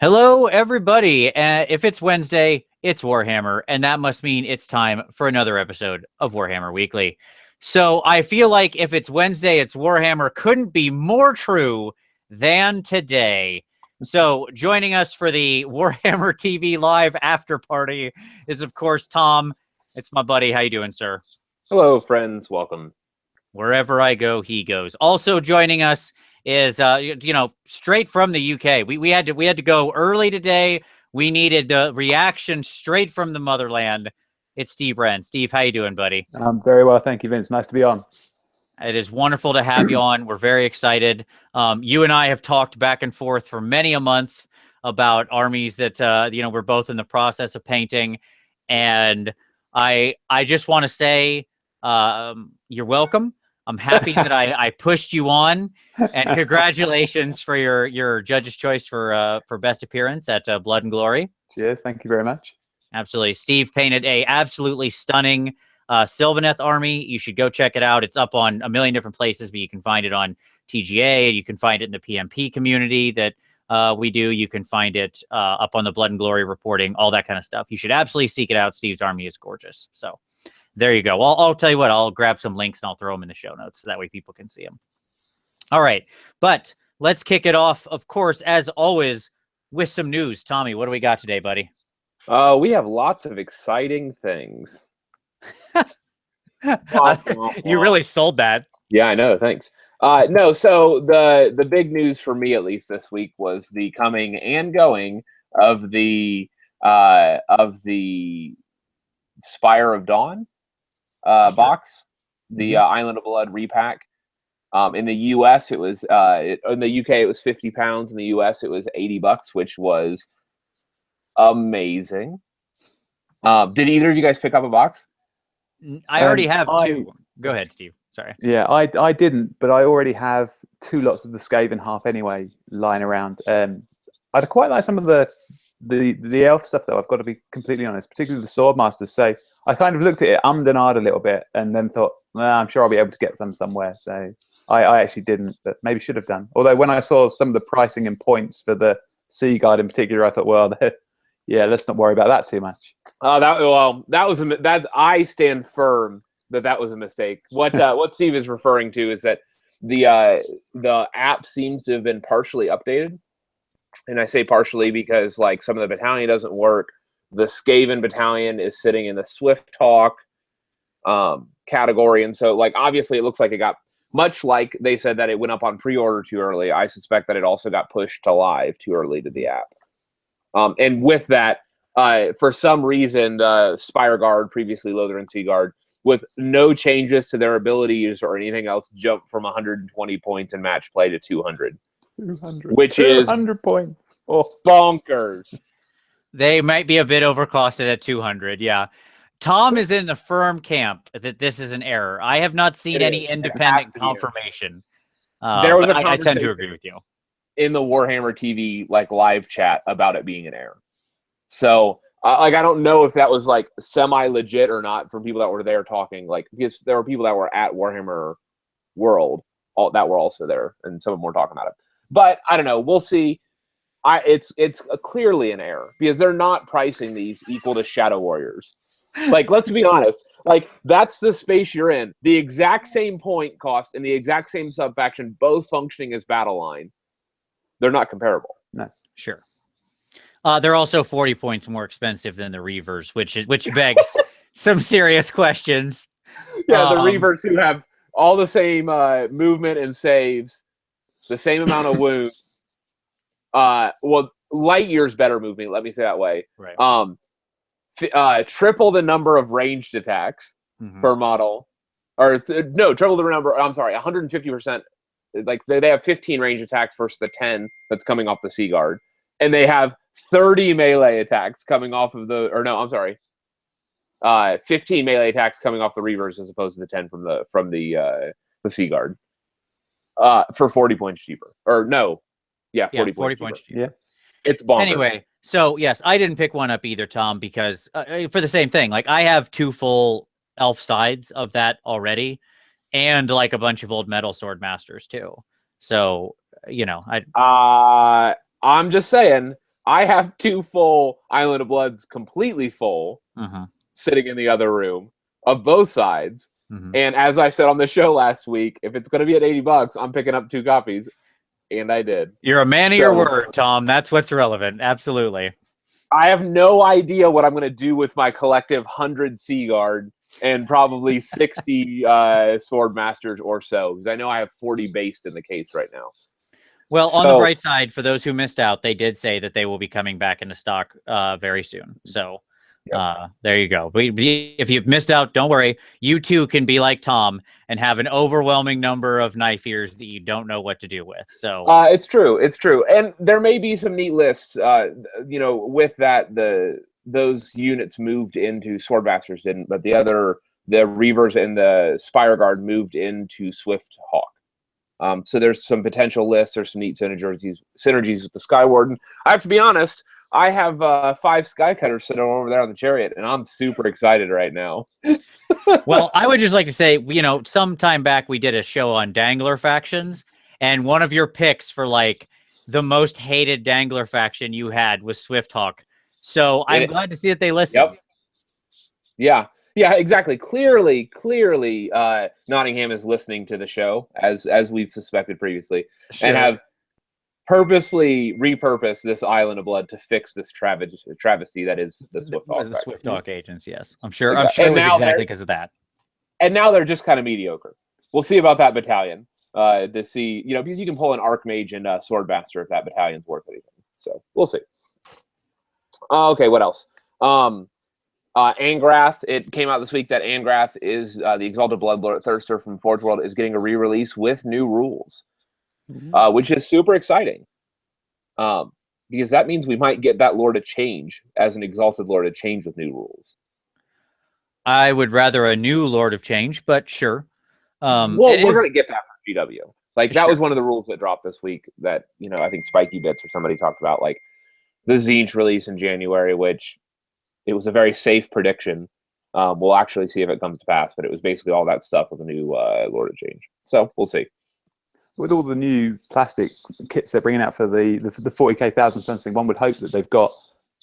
Hello, everybody. If it's Wednesday, it's Warhammer, and that must mean it's time for another episode of Warhammer Weekly. So I feel like if it's Wednesday, it's Warhammer couldn't be more true than today. So joining us for the Warhammer TV live after party is, of course, Tom. It's my buddy. How you doing, sir? Hello, friends. Welcome. Wherever I go, he goes. Also joining us is straight from the UK. We had to go early today. We needed the reaction straight from the motherland. It's Steve Wren. Steve, how you doing, buddy? I'm very well, thank you, Vince. Nice to be on. It is wonderful to have you on. We're very excited. You and I have talked back and forth for many a month about armies that we're both in the process of painting, and I just want to say you're welcome. I'm happy that I pushed you on, and congratulations for your judge's choice for best appearance at Blood and Glory. Cheers, thank you very much. Absolutely. Steve painted a absolutely stunning Sylvaneth army. You should go check it out. It's up on a million different places, but you can find it on TGA. You can find it in the PMP community that we do. You can find it up on the Blood and Glory reporting, all that kind of stuff. You should absolutely seek it out. Steve's army is gorgeous. So there you go. I'll tell you what, I'll grab some links and I'll throw them in the show notes so that way people can see them. All right. But let's kick it off, of course, as always, with some news. Tommy, what do we got today, buddy? We have lots of exciting things. You really sold that. Yeah, I know. Thanks. No, so the big news for me, at least this week, was the coming and going of the Spire of Dawn box, the Island of Blood repack. In the US, it was in the UK it was £50. In the US, it was $80, which was amazing. Did either of you guys pick up a box? I already have two. Go ahead, Steve. Sorry. Yeah, I didn't, but I already have two lots of the Skaven half anyway lying around. I'd quite like some of the elf stuff, though. I've got to be completely honest, particularly the Swordmasters. So I kind of looked at it, and ahed a little bit, and then thought, I'm sure I'll be able to get some somewhere. So I actually didn't, but maybe should have done. Although when I saw some of the pricing and points for the Sea Guard in particular, I thought, well, yeah, let's not worry about that too much. That I stand firm that was a mistake. What Steve is referring to is that the app seems to have been partially updated, and I say partially because like some of the battalion doesn't work. The Skaven battalion is sitting in the Swift Talk category, and so like obviously it looks like it got, much like they said that it went up on pre-order too early. I suspect that it also got pushed to live too early to the app. And with that, for some reason, the Spire Guard, previously Lothar Sea Guard, with no changes to their abilities or anything else, jumped from 120 points in match play to 200. 200. Which 200 points. Oh, bonkers. They might be a bit overcosted at 200, yeah. Tom is in the firm camp that this is an error. I have not seen any independent confirmation. There was I tend to agree with you. In the Warhammer TV like live chat about it being an error. So I don't know if that was like semi-legit or not from people that were there talking, like, because there were people that were at Warhammer World that were also there, and some of them were talking about it. But I don't know. We'll see. It's clearly an error because they're not pricing these equal to Shadow Warriors. Like, let's be honest. Like, that's the space you're in. The exact same point cost and the exact same sub-faction, both functioning as battle line. They're not comparable. No. Sure. They're also 40 points more expensive than the Reavers, which begs some serious questions. Yeah, the Reavers who have all the same movement and saves, the same amount of wounds. Well, light years better movement. Let me say that way. Right. Triple the number of ranged attacks per model, or triple the number. I'm sorry, 150%. Like they have 15 range attacks versus the 10 that's coming off the Sea Guard, and they have 30 melee attacks coming off of the, or no, I'm sorry, 15 melee attacks coming off the Reavers as opposed to the 10 from the Sea Guard, for 40 points cheaper. Or no, yeah, 40 points cheaper. Yeah, it's bonkers. Anyway, so yes, I didn't pick one up either, Tom, because for the same thing, like I have two full elf sides of that already, and like a bunch of old metal sword masters too. So I'm just saying, I have 2 full Island of Bloods, completely full, sitting in the other room of both sides. And as I said on the show last week, if it's going to be at $80, I'm picking up 2 copies, and I did. You're a man of your word, Tom. That's what's relevant. Absolutely. I have no idea what I'm going to do with my collective 100 Sea Guard and probably 60 Sword Masters or so, because I know I have 40 based in the case right now. Well, on the bright side, for those who missed out, they did say that they will be coming back into stock very soon. So there you go. But if you've missed out, don't worry. You too can be like Tom and have an overwhelming number of knife ears that you don't know what to do with. So it's true. It's true. And there may be some neat lists. With that, those units moved into Swordmasters didn't, but the Reavers and the Spire Guard moved into Swift Hawk. So there's some potential lists. There's some neat synergies with the Sky Warden. I have to be honest. I have 5 Skycutters sitting over there on the Chariot, and I'm super excited right now. Well, I would just like to say, some time back we did a show on Dangler factions, and one of your picks for like the most hated Dangler faction you had was Swifthawk. So I'm glad to see that they listened. Yep. Yeah, exactly. Clearly, Nottingham is listening to the show, as we've suspected previously, and have purposely repurposed this Island of Blood to fix this travesty that is the Swifthawk agents. Yes, I'm sure. I'm sure it was exactly because of that. And now they're just kind of mediocre. We'll see about that battalion to see, because you can pull an Archmage and Swordmaster if that battalion's worth anything. So we'll see. Okay, what else? Angrath. It came out this week that Angrath is the Exalted Bloodthirster from Forge World is getting a re-release with new rules. Which is super exciting, because that means we might get that Lord of Change as an Exalted Lord of Change with new rules. I would rather a new Lord of Change, but sure. We're going to get that for GW. That was one of the rules that dropped this week that, I think Spiky Bits or somebody talked about, like the Tzeentch release in January, which it was a very safe prediction. We'll actually see if it comes to pass, but it was basically all that stuff with a new Lord of Change. So we'll see. With all the new plastic kits they're bringing out for the 40k Thousand Suns thing, one would hope that they've got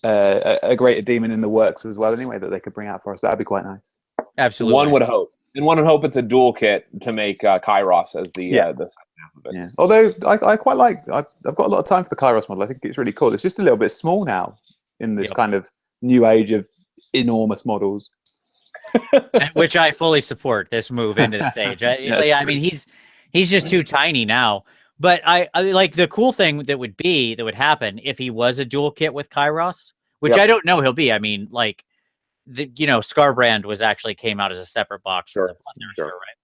a greater demon in the works as well. Anyway, that they could bring out for us. That'd be quite nice. Absolutely, one would hope, and one would hope it's a dual kit to make Kairos as the second half of it. Yeah. Although I quite like, I've got a lot of time for the Kairos model. I think it's really cool. It's just a little bit small now in this kind of new age of enormous models, which I fully support. This move into this age. I mean, he's just too tiny now. But I like the cool thing that would happen if he was a dual kit with Kairos, which I don't know he'll be. I mean, like Scarbrand came out as a separate box for the Blood Nurture, right?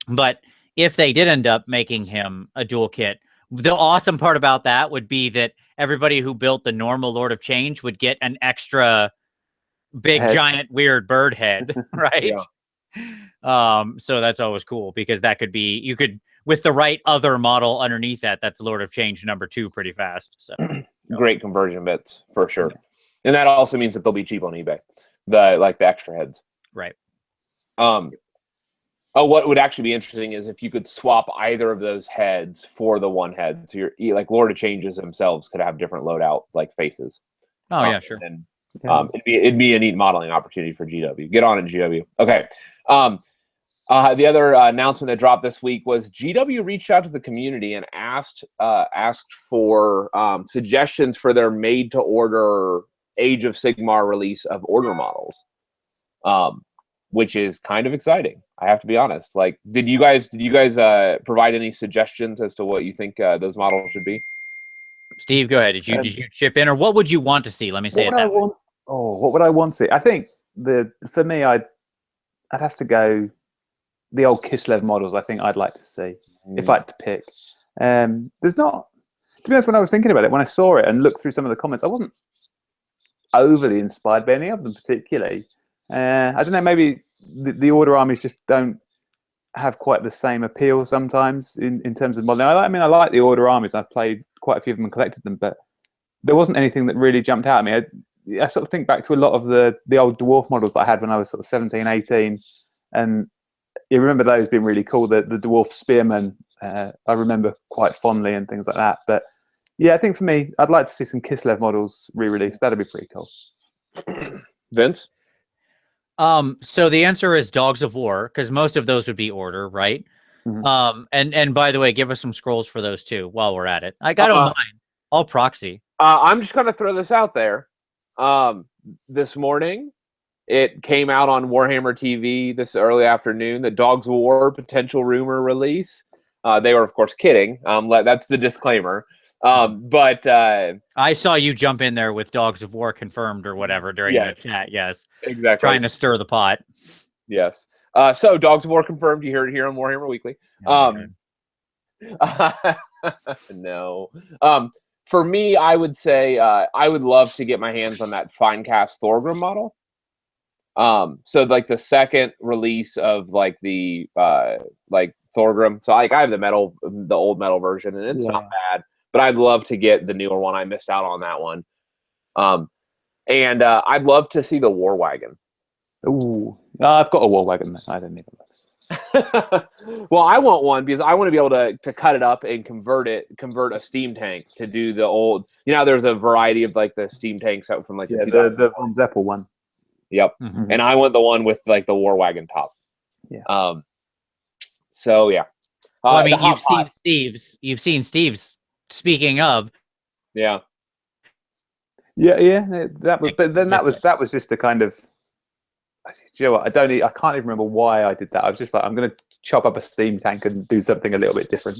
But if they did end up making him a dual kit, the awesome part about that would be that everybody who built the normal Lord of Change would get an extra big, giant, weird bird head, right? So that's always cool because that could be, you could, with the right other model underneath that's Lord of Change number 2 pretty fast. So great conversion bits for sure. And that also means that they'll be cheap on eBay. The extra heads. Right. What would actually be interesting is if you could swap either of those heads for the one head. So your Lord of Changes themselves could have different loadout faces. Oh yeah, sure. And it'd be a neat modeling opportunity for GW. Get on it, GW. Okay. The other announcement that dropped this week was GW reached out to the community and asked for suggestions for their made-to-order Age of Sigmar release of order models, which is kind of exciting. I have to be honest. Did you guys provide any suggestions as to what you think those models should be? Steve, go ahead. Did you chip in, or what would you want to see? Let me say it that way. What would I want to see? I think for me, I'd have to go the old Kislev models. I think I'd like to see if I had to pick. There's not, to be honest, when I was thinking about it, when I saw it and looked through some of the comments, I wasn't overly inspired by any of them particularly. I don't know, maybe the order armies just don't have quite the same appeal sometimes in terms of modeling. I like the order armies. I've played quite a few of them and collected them, but there wasn't anything that really jumped out at me. I sort of think back to a lot of the old dwarf models that I had when I was sort of 17, 18, and you remember those being really cool. The dwarf spearmen, I remember quite fondly and things like that. But Yeah, I think for me, I'd like to see some Kislev models re-released. That'd be pretty cool. Vince? So the answer is Dogs of War, because most of those would be order, right? Mhm. And by the way, give us some scrolls for those too while we're at it. I don't mind. I'll proxy. I'm just gonna throw this out there. This morning, it came out on Warhammer TV this early afternoon that Dogs of War potential rumor release. They were, of course, kidding. That's the disclaimer. But I saw you jump in there with Dogs of War confirmed or whatever during the chat. Yes, exactly. Trying to stir the pot. Yes. So Dogs of War confirmed. You heard it here on Warhammer Weekly. No. For me, I would say I would love to get my hands on that Finecast Thorgrim model. So like the second release of like the like Thorgrim. So like I have the old metal version, and it's not bad. But I'd love to get the newer one. I missed out on that one. And I'd love to see the War Wagon. Ooh, I've got a War Wagon. I don't need a Well, I want one because I want to be able to cut it up and convert a steam tank to do the old. You know, there's a variety of like the steam tanks out from like the Von Zeppel one. Yep, and I want the one with like the War Wagon top. Yeah. So yeah. Well, I mean, you've seen Steve's. Speaking of. Yeah. That was, but then that was just a kind of. You know what? I can't even remember why I did that. I was just like, I'm going to chop up a steam tank and do something a little bit different.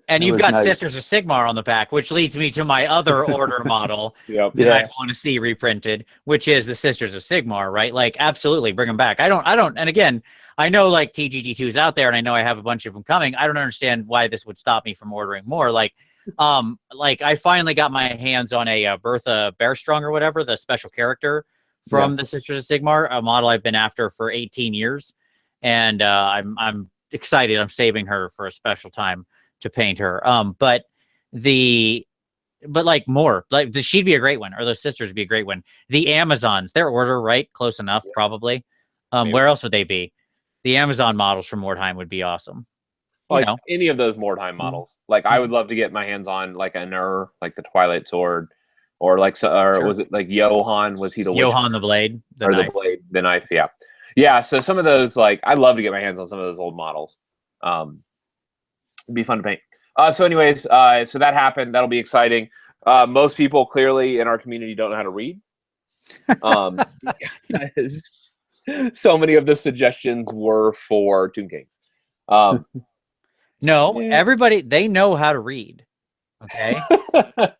And you've got Sisters of Sigmar on the back, which leads me to my other order model that I want to see reprinted, which is the Sisters of Sigmar, right? Like, absolutely, bring them back. I don't, and again, I know like TGG2 is out there, and I know I have a bunch of them coming. I don't understand why this would stop me from ordering more. Like I finally got my hands on a Bertha Bearstrong or whatever, the special character from the Sisters of Sigmar, a model I've been after for 18 years, and I'm excited. I'm saving her for a special time to paint her. But like more, like she'd be a great one, or those sisters would be a great one. The Amazons, their order, right? Close enough, probably. Where else would they be? The Amazon models from Mordheim would be awesome. Like any of those Mordheim models. Like I would love to get my hands on like a Nur, like the Twilight Sword, or like was it like Johan? Was he the Johan the Blade? The knife? Yeah. So some of those, like, I'd love to get my hands on some of those old models. It'd be fun to paint. So anyways, so that happened. That'll be exciting. Most people clearly in our community don't know how to read. So many of the suggestions were for Tomb Kings. No, everybody, they know how to read. Okay.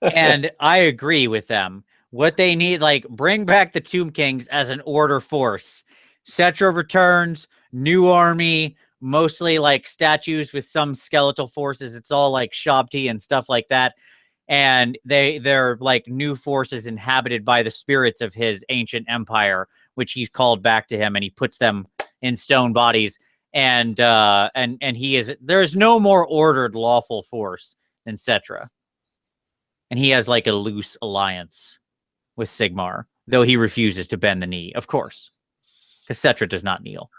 And I agree with them. What they need, like, bring back the Tomb Kings as an order force. Cetra returns, new army, mostly like statues with some skeletal forces. It's all like Shabti and stuff like that. And they're like new forces inhabited by the spirits of his ancient empire, which he's called back to him, and he puts them in stone bodies. And there's no more ordered lawful force than Cetra. And he has like a loose alliance with Sigmar, though he refuses to bend the knee, of course, because Cetra does not kneel.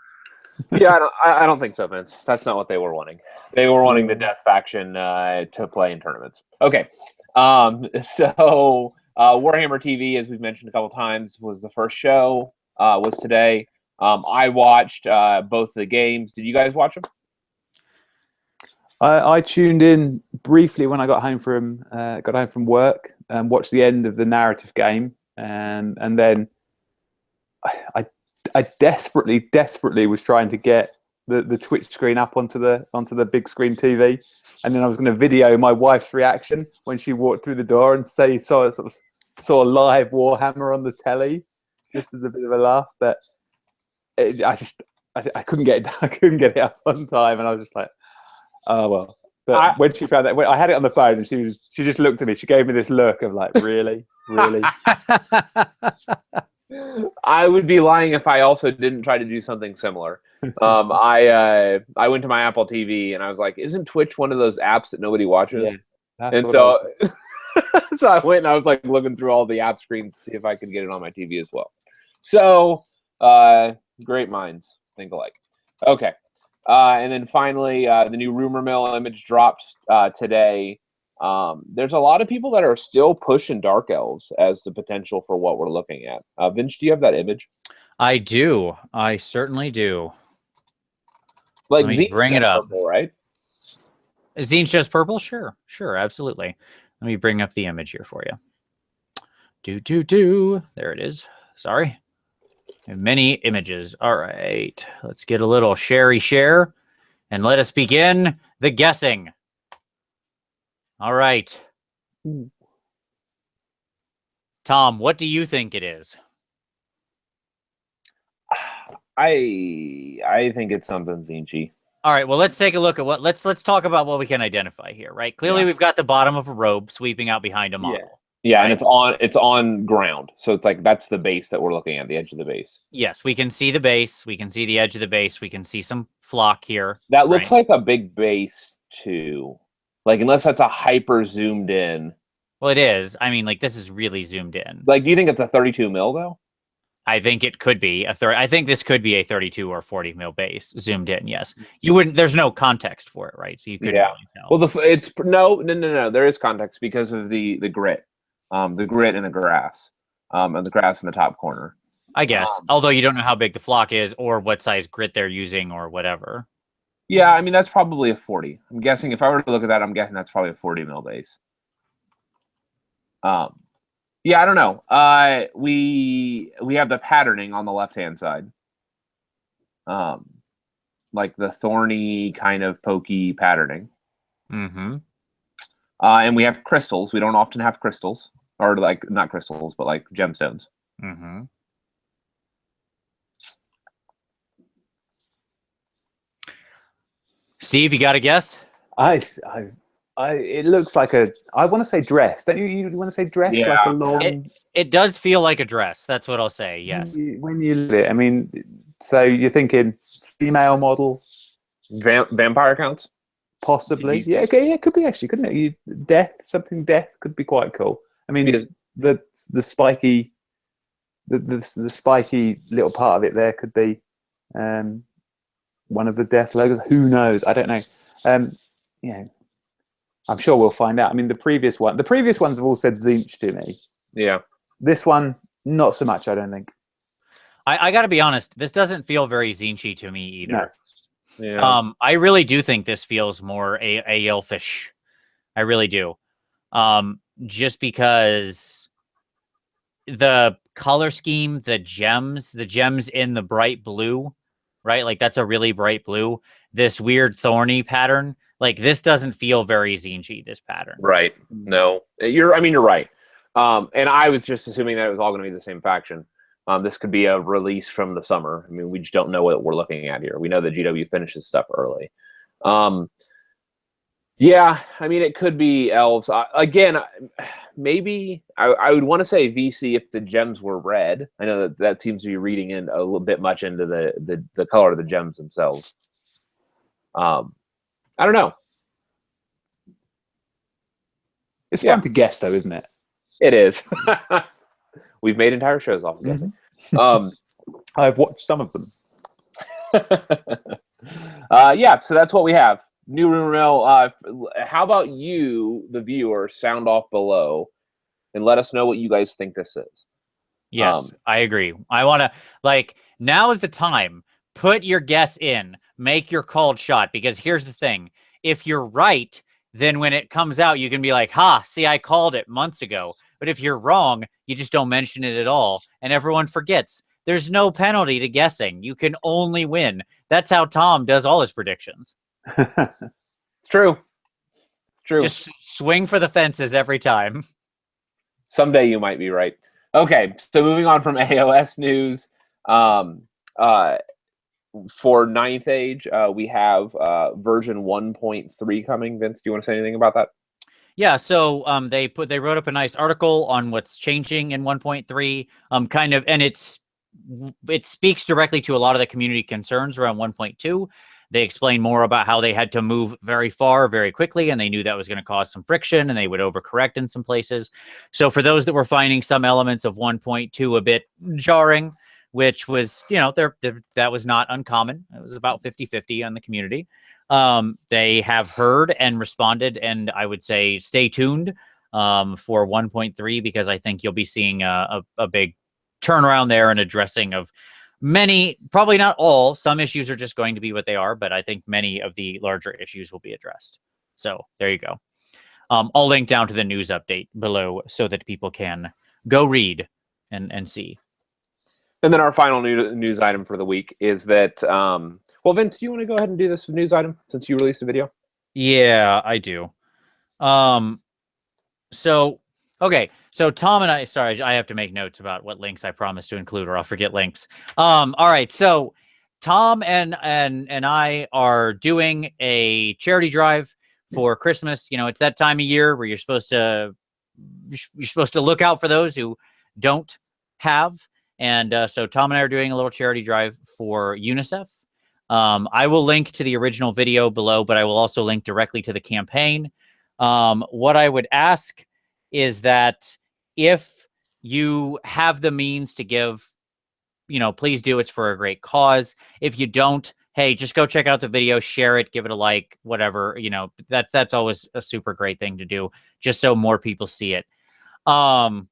Yeah, I don't think so, Vince. That's not what they were wanting. They were wanting the Death faction to play in tournaments. Okay. So Warhammer TV, as we've mentioned a couple times, was the first show, was today. I watched both the games. Did you guys watch them? I tuned in briefly when I got home from work and watched the end of the narrative game, and then I desperately was trying to get the Twitch screen up onto the big screen TV, and then I was going to video my wife's reaction when she walked through the door and saw live Warhammer on the telly, just as a bit of a laugh. But I couldn't get it up on time, and I was just like, oh well. But when she found that, when I had it on the phone, and she just looked at me. She gave me this look of like, really. I would be lying if I also didn't try to do something similar. I went to my Apple TV and I was like, "Isn't Twitch one of those apps that nobody watches?" Yeah, and so, so I went and I was like looking through all the app screens to see if I could get it on my TV as well. So, great minds think alike. Okay, and then finally, the new rumor mill image dropped today. There's a lot of people that are still pushing Dark Elves as the potential for what we're looking at. Vince, do you have that image? I do. I certainly do. Like, Let me bring it up. Purple, right? Zine's just purple? Sure, absolutely. Let me bring up the image here for you. There it is. Sorry. I have many images. All right. Let's get a little share and let us begin the guessing. All right. Tom, what do you think it is? I think it's something Zinchi. All right, well, let's take a look at what let's talk about what we can identify here, right? Clearly, we've got the bottom of a robe sweeping out behind a model. Yeah, right? And it's on ground. So it's like that's the base that we're looking at, the edge of the base. Yes, we can see the base, we can see the edge of the base, we can see some flock here. That looks like a big base too. Like, unless that's a hyper zoomed in. Well, it is. I mean, like, this is really zoomed in. Like, do you think it's a 32 mil though? I think it could be I think this could be a 32 or 40 mil base zoomed in. Yes, you wouldn't. There's no context for it, right? So you couldn't really tell. Well, it's no. There is context because of the grit, the grit in the grass, and the grass in the top corner. I guess, although you don't know how big the flock is or what size grit they're using or whatever. Yeah, I mean that's probably a 40. I'm guessing if I were to look at that, I'm guessing that's probably a 40 mil base. Yeah, I don't know. We have the patterning on the left-hand side. Like the thorny kind of pokey patterning. Mm-hmm. And we have crystals. We don't often have crystals. Or like not crystals, but like gemstones. Mm-hmm. Steve, you got a guess? It looks like I want to say dress. Don't you? You want to say dress? Yeah. Like a long. It does feel like a dress. That's what I'll say. Yes. When you look at it, I mean, so you're thinking female model, Vampire counts? possibly. Yeah, okay, yeah, it could be actually, couldn't it? Death could be quite cool. I mean, the spiky, the spiky little part of it there could be one of the death logos. Who knows? I don't know. Yeah. I'm sure we'll find out. I mean, the previous ones have all said Zinch to me. Yeah. This one, not so much, I don't think. I got to be honest. This doesn't feel very Zinchy to me either. No. Yeah. I really do think this feels more a elfish. I really do. Just because the color scheme, the gems in the bright blue, right? Like that's a really bright blue. This weird thorny pattern. Like this doesn't feel very Zinchy, this pattern. Right. No. You're right. And I was just assuming that it was all going to be the same faction. This could be a release from the summer. I mean, we just don't know what we're looking at here. We know that GW finishes stuff early. Yeah, I mean, it could be elves. Again, maybe I would want to say VC if the gems were red. I know that seems to be reading in a little bit much into the color of the gems themselves. I don't know. It's fun to guess, though, isn't it? It is. We've made entire shows off of guessing. I've watched some of them. Yeah, so that's what we have. New rumor mill. How about you, the viewer, sound off below and let us know what you guys think this is. Yes, I agree. I want to, now is the time. Put your guess in. Make your called shot. Because here's the thing. If you're right, then when it comes out, you can be like, ha, see, I called it months ago. But if you're wrong, you just don't mention it at all. And everyone forgets. There's no penalty to guessing. You can only win. That's how Tom does all his predictions. It's true. True. Just swing for the fences every time. Someday you might be right. Okay, so moving on from AOS news. For Ninth Age, we have version 1.3 coming. Vince, do you want to say anything about that? Yeah, so they wrote up a nice article on what's changing in 1.3, and it speaks directly to a lot of the community concerns around 1.2. They explain more about how they had to move very far very quickly, and they knew that was going to cause some friction, and they would overcorrect in some places. So for those that were finding some elements of 1.2 a bit jarring, which was, that was not uncommon. It was about 50-50 on the community. They have heard and responded, and I would say stay tuned for 1.3, because I think you'll be seeing a big turnaround there and addressing of many, probably not all. Some issues are just going to be what they are, but I think many of the larger issues will be addressed. So there you go. I'll link down to the news update below so that people can go read and see. And then our final news item for the week is that, well, Vince, do you want to go ahead and do this news item since you released a video? Yeah, I do. So Tom and I, sorry, I have to make notes about what links I promised to include, or I'll forget links. All right. So Tom and I are doing a charity drive for Christmas. It's that time of year where you're supposed to look out for those who don't have. And so Tom and I are doing a little charity drive for UNICEF. I will link to the original video below, but I will also link directly to the campaign. What I would ask is that if you have the means to give, please do. It's for a great cause. If you don't, hey, just go check out the video, share it, give it a like, whatever. That's always a super great thing to do, just so more people see it. None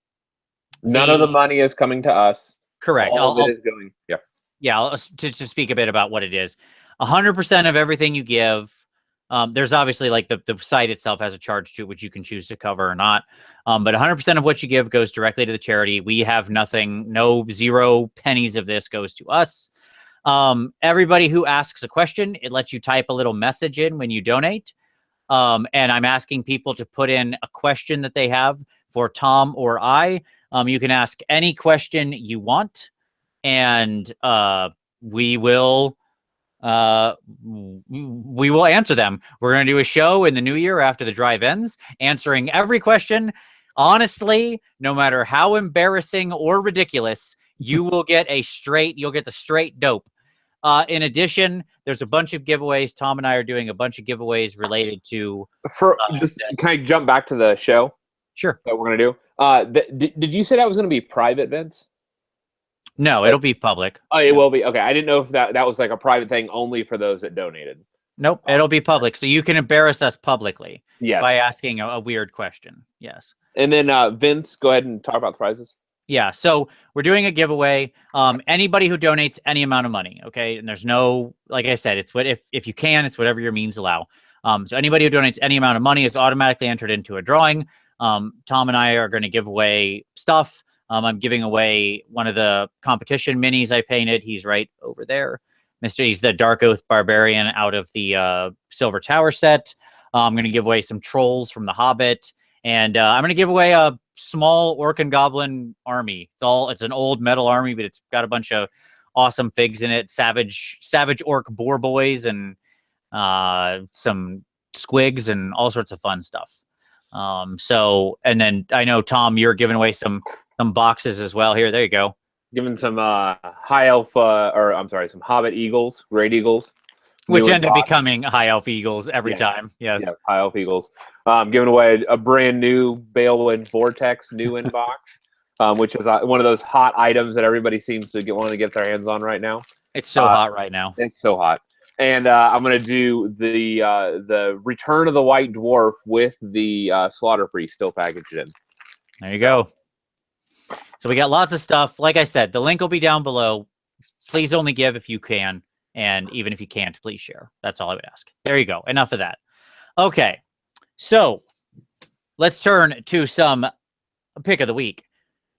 of the money is coming to us. Correct. All of it is going. Yeah. Yeah. To speak a bit about what it is, 100% of everything you give. There's obviously like the site itself has a charge to it, which you can choose to cover or not. But 100% of what you give goes directly to the charity. We have nothing, no 0 pennies of this goes to us. Everybody who asks a question, it lets you type a little message in when you donate. And I'm asking people to put in a question that they have for Tom or I. You can ask any question you want, and we will answer them. We're going to do a show in the new year after the drive ends, answering every question. Honestly, no matter how embarrassing or ridiculous, you'll get the straight dope. In addition, there's a bunch of giveaways. Tom and I are doing a bunch of giveaways related to. Can I jump back to the show? Sure. That we're going to do. Did you say that was going to be private, Vince? No, it'll be public. Oh, it will be. Okay. I didn't know if that was like a private thing only for those that donated. Nope. It'll be public. So you can embarrass us publicly. Yes. By asking a weird question. Yes. And then Vince, go ahead and talk about the prizes. Yeah. So we're doing a giveaway. Anybody who donates any amount of money. Okay. And there's no, like I said, it's if you can, it's whatever your means allow. So anybody who donates any amount of money is automatically entered into a drawing. Tom and I are going to give away stuff. I'm giving away one of the competition minis I painted. He's right over there. He's the Dark Oath Barbarian out of the Silver Tower set. I'm going to give away some trolls from The Hobbit. And I'm going to give away a small Orc and Goblin army. It's an old metal army, but it's got a bunch of awesome figs in it. Savage Orc boar boys and some squigs and all sorts of fun stuff. And then I know, Tom, you're giving away some boxes as well. Here, there you go. Giving some some Hobbit Eagles, Great Eagles. Which end up becoming High Elf Eagles every time. Yes. Yeah, High Elf Eagles. Giving away a brand new Balewind Vortex new in box, which is one of those hot items that everybody seems to want to get their hands on right now. It's so hot right now. It's so hot. And I'm going to do the Return of the White Dwarf with the Slaughter Priest still packaged in. There you go. So we got lots of stuff. Like I said, the link will be down below. Please only give if you can. And even if you can't, please share. That's all I would ask. There you go. Enough of that. Okay. So let's turn to some pick of the week.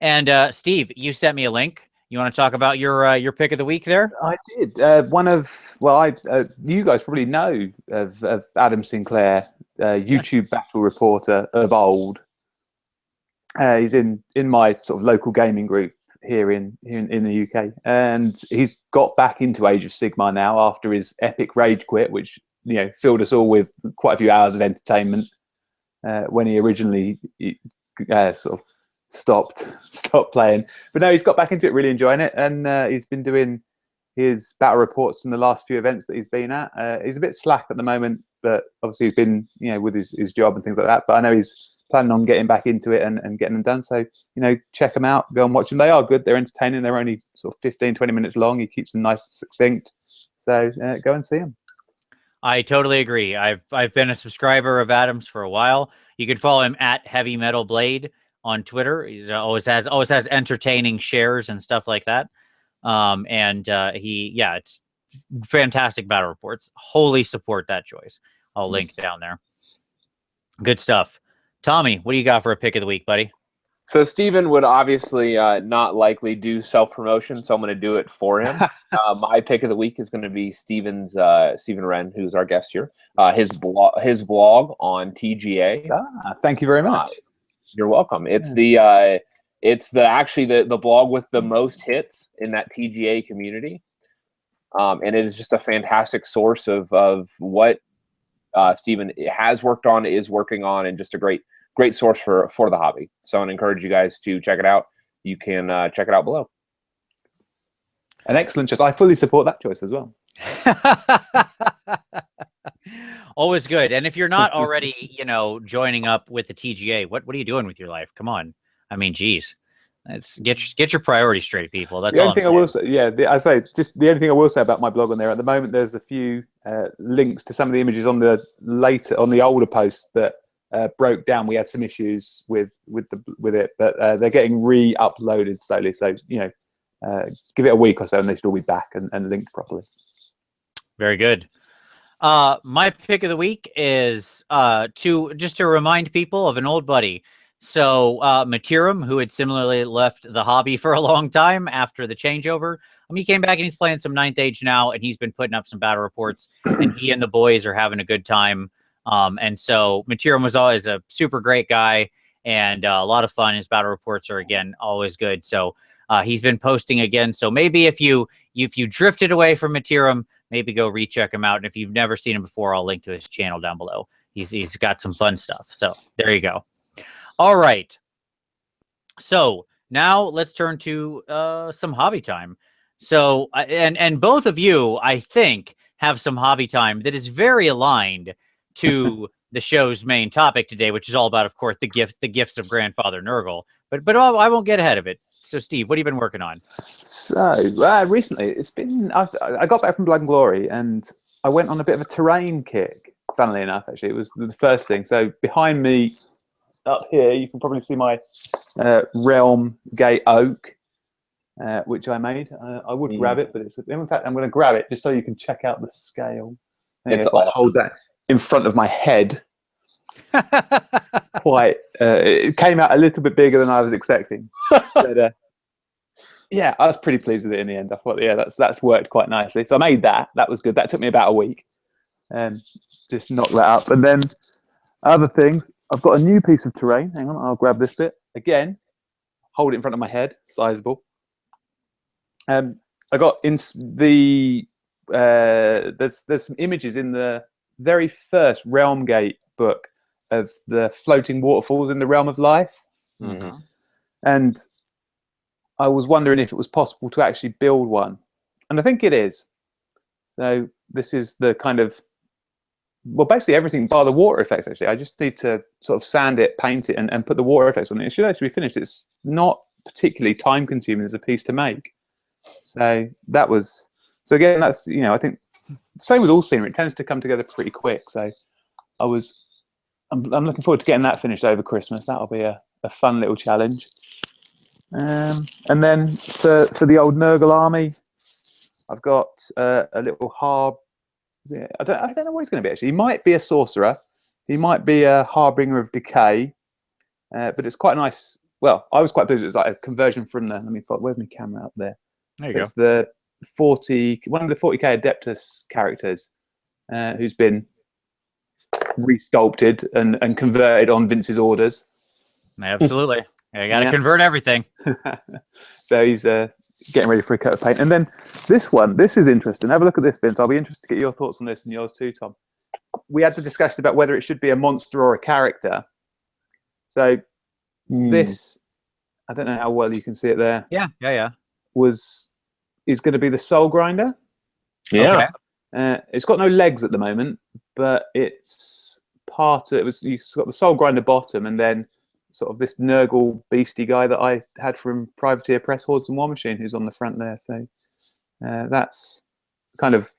And Steve, you sent me a link. You want to talk about your pick of the week there? I did. You guys probably know of Adam Sinclair, YouTube battle reporter of old. He's in my sort of local gaming group here in the UK, and he's got back into Age of Sigmar now after his epic rage quit, which filled us all with quite a few hours of entertainment when he originally sort of stopped playing. But no, he's got back into it, really enjoying it, and he's been doing his battle reports from the last few events that he's been at. He's a bit slack at the moment, but obviously he's been, with his job and things like that. But I know he's planning on getting back into it and getting them done. So, check them out, go and watch them. They are good. They're entertaining. They're only sort of 15, 20 minutes long. He keeps them nice and succinct. So go and see them. I totally agree. I've been a subscriber of Adam's for a while. You can follow him at Heavy Metal Blade on Twitter. He's always has entertaining shares and stuff like that. It's fantastic battle reports. Wholly support that choice. I'll link down there. Good stuff. Tommy, what do you got for a pick of the week, buddy? So Steven would obviously not likely do self-promotion, so I'm going to do it for him. My pick of the week is going to be Stephen Wren, who's our guest here. His blog on TGA. Thank you very much. You're welcome. It's actually the blog with the most hits in that TGA community, and it is just a fantastic source of what Stephen has worked on, is working on, and just a great source for the hobby. So I'd encourage you guys to check it out. You can check it out below. An excellent choice. I fully support that choice as well. Always good. And if you're not already, joining up with the TGA, what are you doing with your life? Come on. I mean, geez. Get your priorities straight, people. That's all I'm saying. The only thing I will say about my blog on there at the moment, there's a few links to some of the images on the older posts that broke down. We had some issues with it, but they're getting re-uploaded slowly. So give it a week or so, and they should all be back and linked properly. Very good. My pick of the week is to remind people of an old buddy. So Matirum, who had similarly left the hobby for a long time after the changeover, he came back and he's playing some 9th Age now, and he's been putting up some battle reports, and he and the boys are having a good time. And so Matirum was always a super great guy and a lot of fun. His battle reports are, again, always good. So he's been posting again. So maybe if you drifted away from Matirum, maybe go recheck him out. And if you've never seen him before, I'll link to his channel down below. He's got some fun stuff. So there you go. All right. So now let's turn to some hobby time. So and both of you, I think, have some hobby time that is very aligned to the show's main topic today, which is all about, of course, the gifts of Grandfather Nurgle. But I won't get ahead of it. So, Steve, what have you been working on? So recently, I got back from Blood and Glory, and I went on a bit of a terrain kick. Funnily enough, actually, it was the first thing. So behind me, up here, you can probably see my Realm Gate Oak, which I made. I would grab it, but in fact, I'm going to grab it just so you can check out the scale. It's awesome. Hold that in front of my head. It came out a little bit bigger than I was expecting. But, I was pretty pleased with it in the end. I thought, that's worked quite nicely. So I made that. That was good. That took me about a week. Just knock that up. And then other things, I've got a new piece of terrain. Hang on, I'll grab this bit. Again, hold it in front of my head. Sizable. I got in the... there's some images in the very first Realm Gate book of the floating waterfalls in the Realm of Life. Mm-hmm. And I was wondering if it was possible to actually build one. And I think it is. So this is the kind of, basically everything bar the water effects, actually. I just need to sort of sand it, paint it, and put the water effects on it. It should actually be finished. It's not particularly time consuming as a piece to make. So again, that's, I think same with all scenery. It tends to come together pretty quick. So I'm looking forward to getting that finished over Christmas. That'll be a fun little challenge. And then for the old Nurgle army, I've got a little I don't know what he's going to be, actually. He might be a sorcerer. He might be a harbinger of decay. But it's quite nice. Well, I was quite pleased. It's like a conversion from where's my camera up there? There you go. It's one of the 40k Adeptus characters who's been resculpted and converted on Vince's orders. Absolutely. You got to convert everything. So he's getting ready for a coat of paint. And then this is interesting. Have a look at this, Vince. I'll be interested to get your thoughts on this, and yours too, Tom. We had the discussion about whether it should be a monster or a character. So this, I don't know how well you can see it there. Yeah. Was is going to be the Soul Grinder. Yeah. Okay. It's got no legs at the moment, but it's you've got the Soul Grinder bottom, and then sort of this Nurgle beastie guy that I had from Privateer Press Hordes and War Machine, who's on the front there. So that's kind of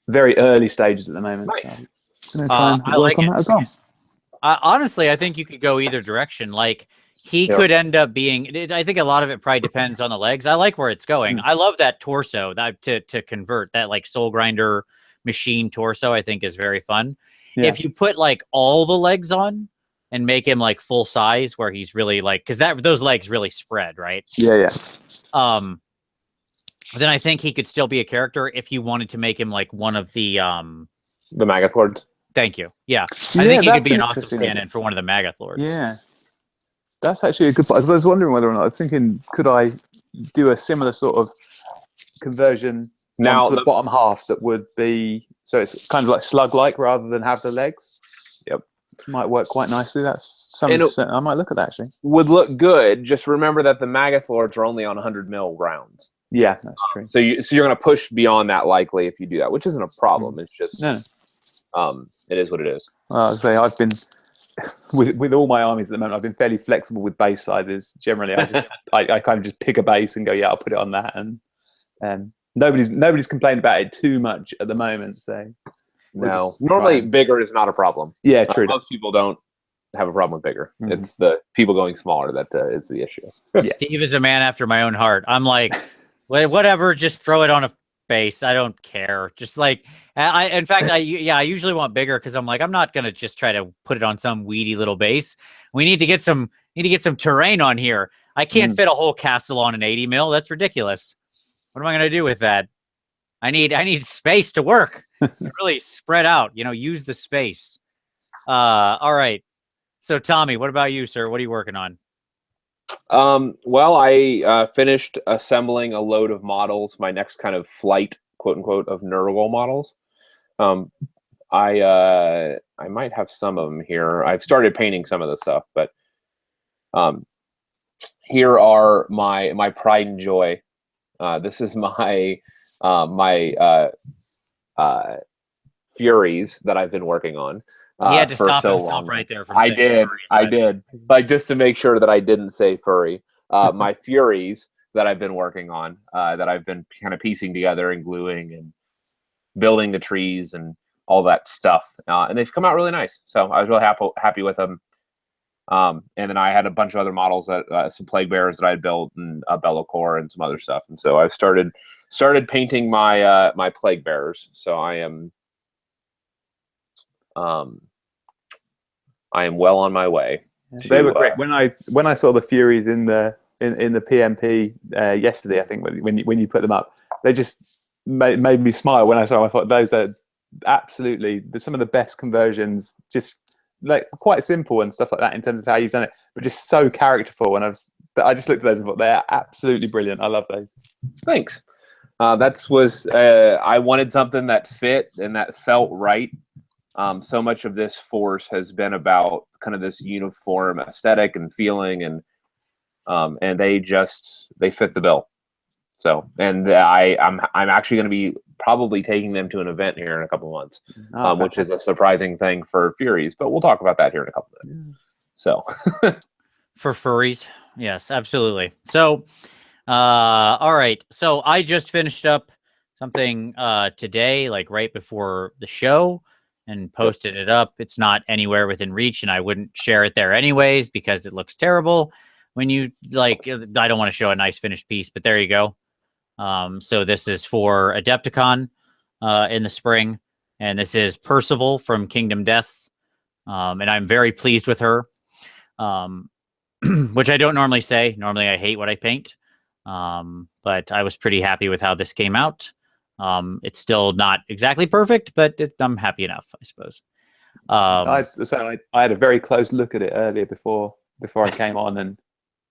very early stages at the moment. Nice. So I'm going to try and I work like on it. that as well. Honestly, I think you could go either direction. Like he could end up being. I think a lot of it probably depends on the legs. I like where it's going. I love that torso. That to convert that like Soul Grinder machine torso, I think is very fun. Yeah. If you put like all the legs on and make him like full size, where he's really like, because those legs really spread, right? Yeah. Then I think he could still be a character if you wanted to make him like one of the Magath Lords. Thank you. Yeah, I think he could be an awesome stand-in for one of the Magath Lords. Yeah, that's actually a good point. Because I was wondering whether or not, I was thinking, could I do a similar sort of conversion now to the bottom half that would be, so it's kind of like slug-like rather than have the legs? Yep. Which might work quite nicely. That's something I might look at that, actually. Would look good. Just remember that the Magath Lords are only on 100 mil rounds. Yeah, that's true. So you're going to push beyond that likely if you do that, which isn't a problem. It's just no. It is what it is. Well, I've been with all my armies at the moment. I've been fairly flexible with base sizes. Generally, I kind of just pick a base and go, yeah, I'll put it on that, and nobody's complained about it too much at the moment. So no, normally bigger is not a problem. Yeah, true. Most people don't have a problem with bigger. It's the people going smaller that is the issue. Yeah. Steve is a man after my own heart. I'm like, whatever, just throw it on a base. I don't care. Just like in fact, I usually want bigger because I'm like, I'm not gonna just try to put it on some weedy little base. We need to get some terrain on here. I can't fit a whole castle on an 80 mil. That's ridiculous. What am I gonna do with that? I need space to work. Really spread out. Use the space. All right. So Tommy, what about you, sir? What are you working on? Well, I finished assembling a load of models. My next kind of flight, quote unquote, of Nurgle models. I might have some of them here. I've started painting some of the stuff, but here are my pride and joy. This is my Furies that I've been working on. He had to for stop so himself long. right there. I did. Like, just to make sure that I didn't say furry. My Furies that I've been working on, that I've been kind of piecing together and gluing and building the trees and all that stuff. And they've come out really nice. So I was really happy with them. And then I had a bunch of other models, that some Plague Bearers that I had built, and a Be'lakor and some other stuff. And so I've started painting my my Plague Bearers. So I am well on my way. They were great. When I saw the Furies in the PMP yesterday, I think when you put them up, they just made me smile when I saw them. I thought those are absolutely some of the best conversions. Just like quite simple and stuff like that in terms of how you've done it, but just so characterful. And I just looked at those and thought they're absolutely brilliant. I love those. Thanks. I wanted something that fit and that felt right. So much of this force has been about kind of this uniform aesthetic and feeling, and they fit the bill. So, and I'm actually going to be probably taking them to an event here in a couple of months, which is a surprising thing for Furies, but we'll talk about that here in a couple of minutes. So, for furries, yes, absolutely. So, all right. So I just finished up something today, like right before the show, and posted it up. It's not anywhere within reach, and I wouldn't share it there anyways because it looks terrible when you I don't want to show a nice finished piece, but there you go. So this is for Adepticon in the spring, and this is Percival from Kingdom Death, and I'm very pleased with her, which I don't normally say. Normally I hate what I paint, but I was pretty happy with how this came out. It's still not exactly perfect, but I'm happy enough, I suppose. I had a very close look at it earlier before I came on,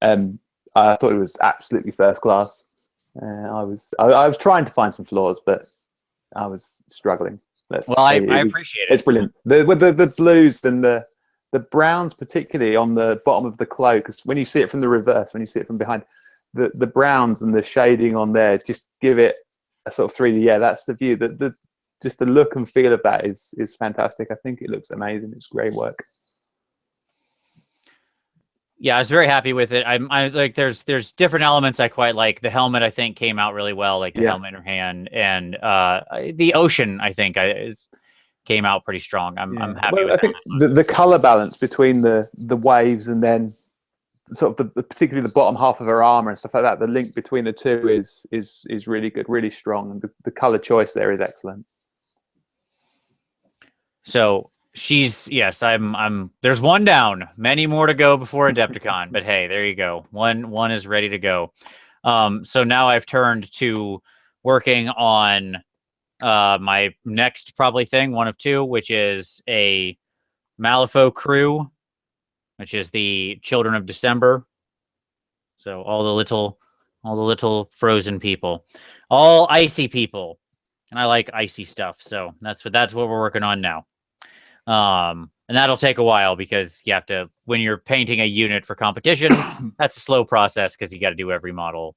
and I thought it was absolutely first class. I was trying to find some flaws, but I was struggling. I appreciate it. It's brilliant. With the blues and the browns, particularly on the bottom of the cloak, because when you see it from the reverse, when you see it from behind, the browns and the shading on there just give it a sort of 3D. Yeah, that's the view. Just the look and feel of that is fantastic. I think it looks amazing. It's great work. Yeah, I was very happy with it. I like there's different elements I quite like. The helmet I think came out really well, like the helmet in her hand, and the ocean I think came out pretty strong. I'm happy with I think the color balance between the waves and then sort of particularly the bottom half of her armor and stuff like that. The link between the two is really good, really strong, and the color choice there is excellent. So yes, I'm there's one down, many more to go before Adepticon, but hey, there you go. One is ready to go. So now I've turned to working on my next probably thing, one of two, which is a Malifaux crew, which is the Children of December. So all the little frozen people, all icy people, and I like icy stuff. So that's what we're working on now. And that'll take a while because you have to, when you're painting a unit for competition, that's a slow process because you got to do every model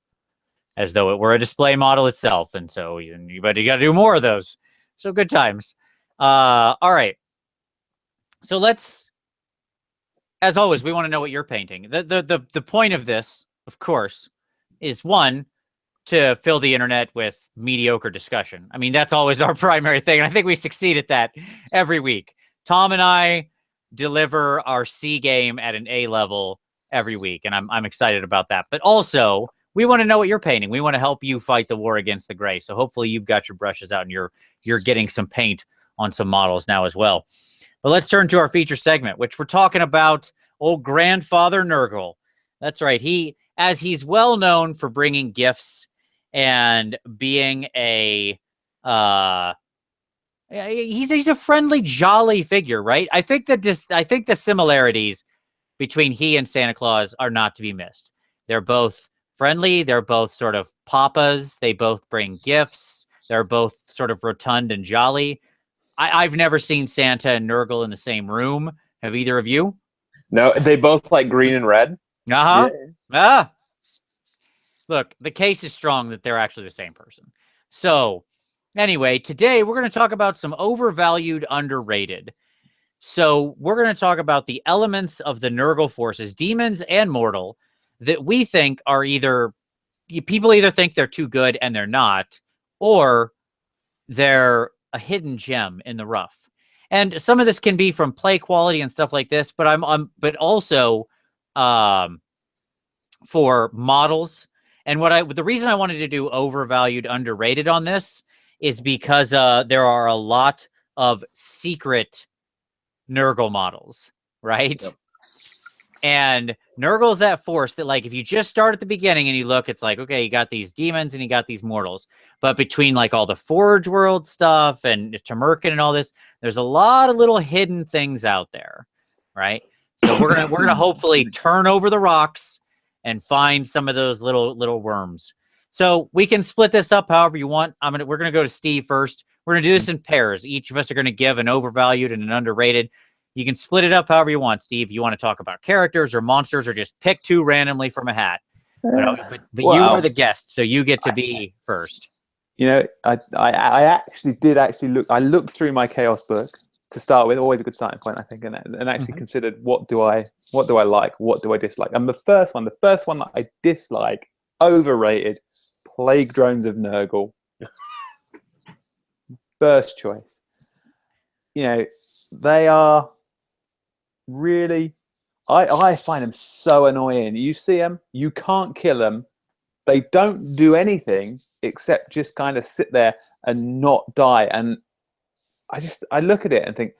as though it were a display model itself. And so but you got to do more of those. So good times. All right. So let's, as always, we want to know what you're painting. The point of this, of course, is one, to fill the internet with mediocre discussion. I mean, that's always our primary thing. And I think we succeed at that every week. Tom and I deliver our C game at an A level every week, and I'm excited about that. But also, we want to know what you're painting. We want to help you fight the war against the gray. So hopefully you've got your brushes out and you're getting some paint on some models now as well. But let's turn to our feature segment, which we're talking about old grandfather Nurgle. That's right. He's well known for bringing gifts and being a he's a friendly, jolly figure, right? I think the similarities between he and Santa Claus are not to be missed. They're both friendly. They're both sort of papas. They both bring gifts. They're both sort of rotund and jolly. I've never seen Santa and Nurgle in the same room. Have either of you? No, they both like green and red. Uh-huh. Yeah. Look, the case is strong that they're actually the same person. So anyway, today we're going to talk about some overvalued, underrated. So we're going to talk about the elements of the Nurgle forces, demons and mortal, that we think are people either think they're too good and they're not, or they're a hidden gem in the rough. And some of this can be from play quality and stuff like this, but but also for models. And the reason I wanted to do overvalued, underrated on this is because there are a lot of secret Nurgle models, right? Yep. And Nurgle's that force that, like, if you just start at the beginning and you look, it's like, okay, you got these demons and you got these mortals. But between, like, all the Forge World stuff and Tamerkin and all this, there's a lot of little hidden things out there, right? So we're gonna hopefully turn over the rocks and find some of those little worms. So we can split this up however you want. We're gonna go to Steve first. We're gonna do this in pairs. Each of us are gonna give an overvalued and an underrated. You can split it up however you want, Steve. You want to talk about characters or monsters, or just pick two randomly from a hat. But wow. You are the guest, so you get to be first. You know, I actually did look. I looked through my Chaos book to start with. Always a good starting point, I think, and actually considered what do I like, what do I dislike. And the first one that I dislike, overrated, Plague Drones of Nurgle. First choice. You know, they are really, I find them so annoying. You see them, you can't kill them. They don't do anything except just kind of sit there and not die. And I look at it and think,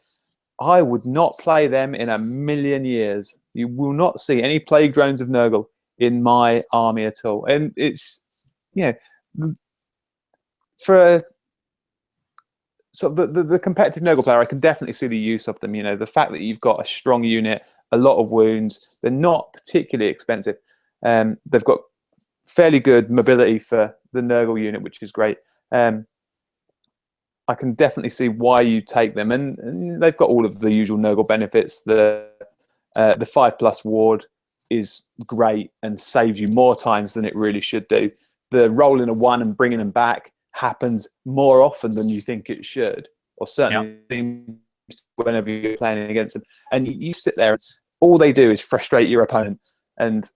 I would not play them in a million years. You will not see any Plague Drones of Nurgle in my army at all. And it's, you know, for sort of the competitive Nurgle player, I can definitely see the use of them. You know, the fact that you've got a strong unit, a lot of wounds, they're not particularly expensive. They've got fairly good mobility for the Nurgle unit, which is great. I can definitely see why you take them, and they've got all of the usual Nurgle benefits. The 5+ ward is great and saves you more times than it really should do. The rolling a 1 and bringing them back happens more often than you think it should, or certainly seems whenever you're playing against them. And you sit there, and all they do is frustrate your opponent. And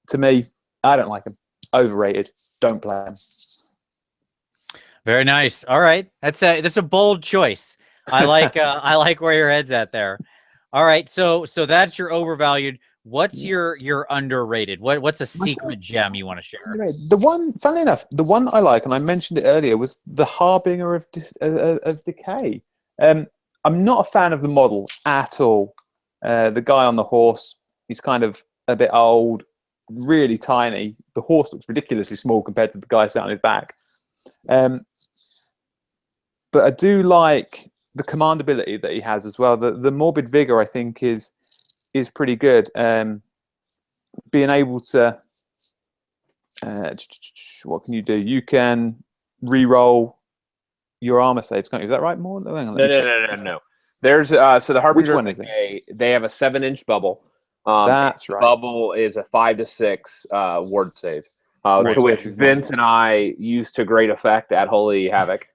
to me, I don't like them. Overrated. Don't play them. Very nice. All right, that's a bold choice. I like where your head's at there. All right, so that's your overvalued. What's your underrated? What's a secret gem you want to share? The one, funnily enough, the one that I like, and I mentioned it earlier, was the Harbinger of Decay. I'm not a fan of the model at all. The guy on the horse, he's kind of a bit old, really tiny. The horse looks ridiculously small compared to the guy sat on his back. But I do like the command ability that he has as well. The Morbid Vigor, I think, is pretty good. Being able to, what can you do? You can re-roll your armor saves, can't you? Is that right? More? Hang on, No. There's so the Harbinger. Which one is it? They have a 7-inch bubble. That's right. Bubble is a 5 to 6 ward save, to which Vince and I used to great effect at Holy Havoc.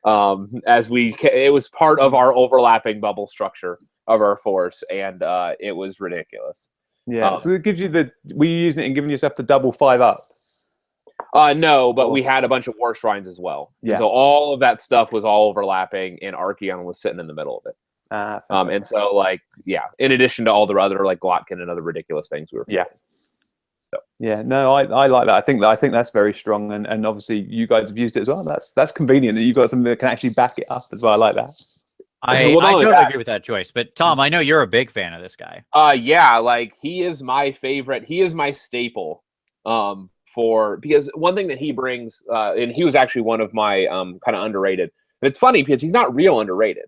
It was part of our overlapping bubble structure of our force, and it was ridiculous. Yeah, so it gives you were you using it and giving yourself the double 5 up? No, but we had a bunch of war shrines as well. Yeah. So all of that stuff was all overlapping, and Archeon was sitting in the middle of it. And so, in addition to all the other, like, Glotkin and other ridiculous things we were playing. So. Yeah, no, I like that. I think that's very strong, and obviously you guys have used it as well. That's convenient that you've got something that can actually back it up as well. I like that. I totally agree with that choice. But Tom, I know you're a big fan of this guy. Yeah, like, he is my favorite. He is my staple. Because one thing that he brings, and he was actually one of my kind of underrated. And it's funny because he's not real underrated.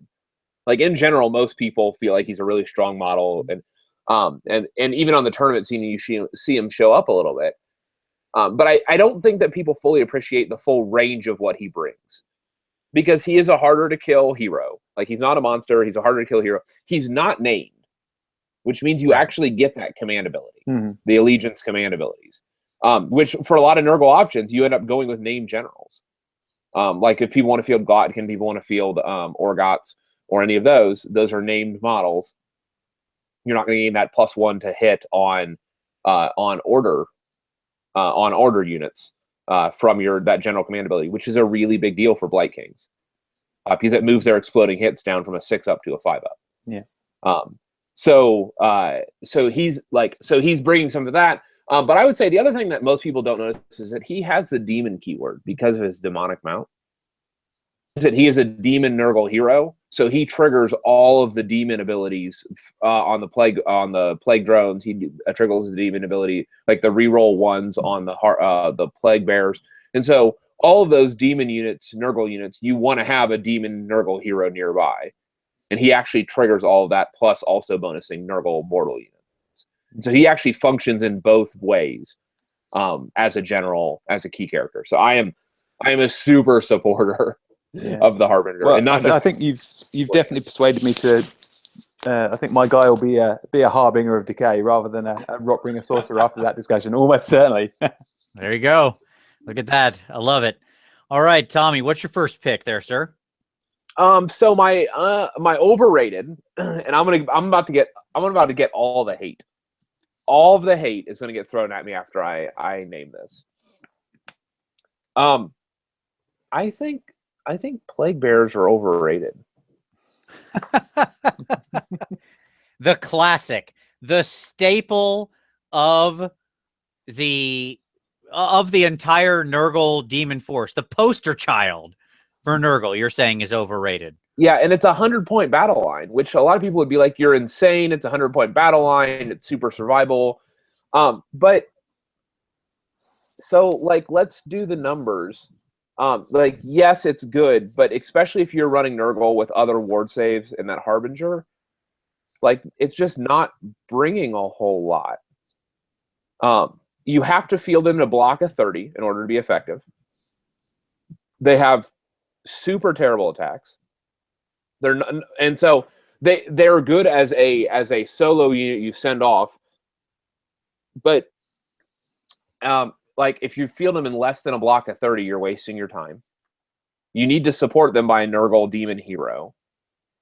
Like, in general, most people feel like he's a really strong model, and even on the tournament scene, you see him show up a little bit. But I don't think that people fully appreciate the full range of what he brings, because he is a harder to kill hero. Like, he's not a monster; he's a harder to kill hero. He's not named, which means you actually get that command ability, the allegiance command abilities. Which for a lot of Nurgle options, you end up going with named generals. Like, if people want to field Glotkin, people want to field Orgots, or any of those are named models. You're not going to gain that +1 to hit on order units from that general command ability, which is a really big deal for Blight Kings, because it moves their exploding hits down from a 6 up to a 5 up. Yeah. So he's bringing some of that. But I would say the other thing that most people don't notice is that he has the demon keyword because of his demonic mount. Is that he is a demon Nurgle hero, so he triggers all of the demon abilities on the plague drones. He triggers the demon ability, like the reroll ones on the plague bears, and so all of those demon units, Nurgle units, you want to have a demon Nurgle hero nearby, and he actually triggers all of that, plus also bonusing Nurgle mortal units. So he actually functions in both ways, as a general, as a key character. So I am a super supporter of the Harbinger. Well, and I think you've definitely persuaded me to. I think my guy will be a Harbinger of Decay rather than a Rockbringer Sorcerer after that discussion. Almost certainly. There you go. Look at that. I love it. All right, Tommy, what's your first pick there, sir? So my overrated, and I'm about to get all the hate. All of the hate is going to get thrown at me after I name this. I think Plague Bears are overrated. The classic, the staple of the entire Nurgle demon force, the poster child for Nurgle, you're saying is overrated. Yeah, and it's a 100-point battle line, which a lot of people would be like, "You're insane! It's a 100-point battle line. It's super survival." But so, like, let's do the numbers. Like, yes, it's good, but especially if you're running Nurgle with other ward saves and that Harbinger, like, it's just not bringing a whole lot. You have to field them to block a 30 in order to be effective. They have super terrible attacks. So they're good as a solo unit you send off But like if you field them in less than a block of 30, you're wasting your time. You need to support them by a Nurgle demon hero.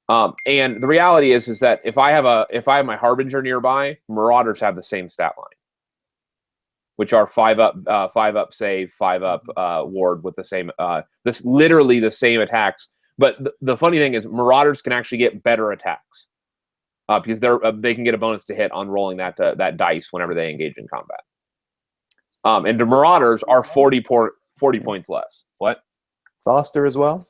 And the reality is that if I have my Harbinger nearby, Marauders have the same stat line, which are 5 up save, 5 up ward with the same this literally the same attacks. But the funny thing is Marauders can actually get better attacks because they can get a bonus to hit on rolling that dice whenever they engage in combat. And the Marauders are 40 points less. What? Faster as well.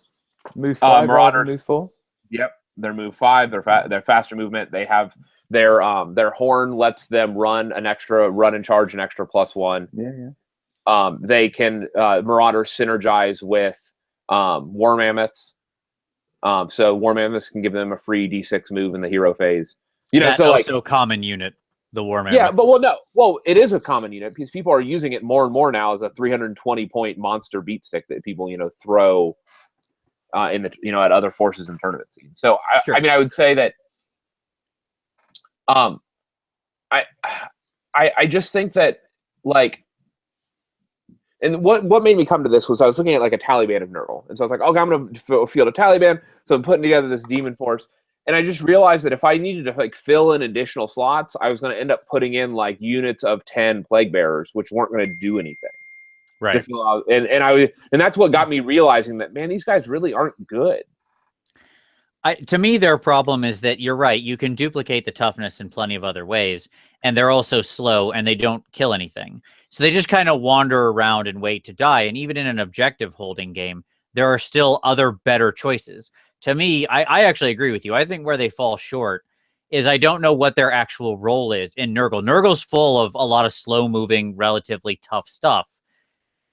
Move 5 rather than move 4. Yep, they're move 5. They're faster movement. They have their horn lets them run and charge an extra +1. Yeah. They can Marauders synergize with War Mammoths. So War Mammoths can give them a free D6 move in the hero phase. That's so also like common unit. The War Mammoth. Yeah, but it is a common unit because people are using it more and more now as a 320-point monster beat stick that people throw in the at other forces and tournament scenes. So sure. I mean I would say that I just think that like, and what made me come to this was I was looking at like a Taliban of Nurgle, and so I was like, okay, I'm gonna field a Taliban, so I'm putting together this demon force. And I just realized that if I needed to like fill in additional slots, I was going to end up putting in like units of 10 plague bearers, which weren't going to do anything. Right. And that's what got me realizing that, man, these guys really aren't good. To me, their problem is that you're right. You can duplicate the toughness in plenty of other ways, and they're also slow and they don't kill anything. So they just kind of wander around and wait to die. And even in an objective holding game, there are still other better choices. To me, I actually agree with you. I think where they fall short is I don't know what their actual role is in Nurgle. Nurgle's full of a lot of slow-moving, relatively tough stuff.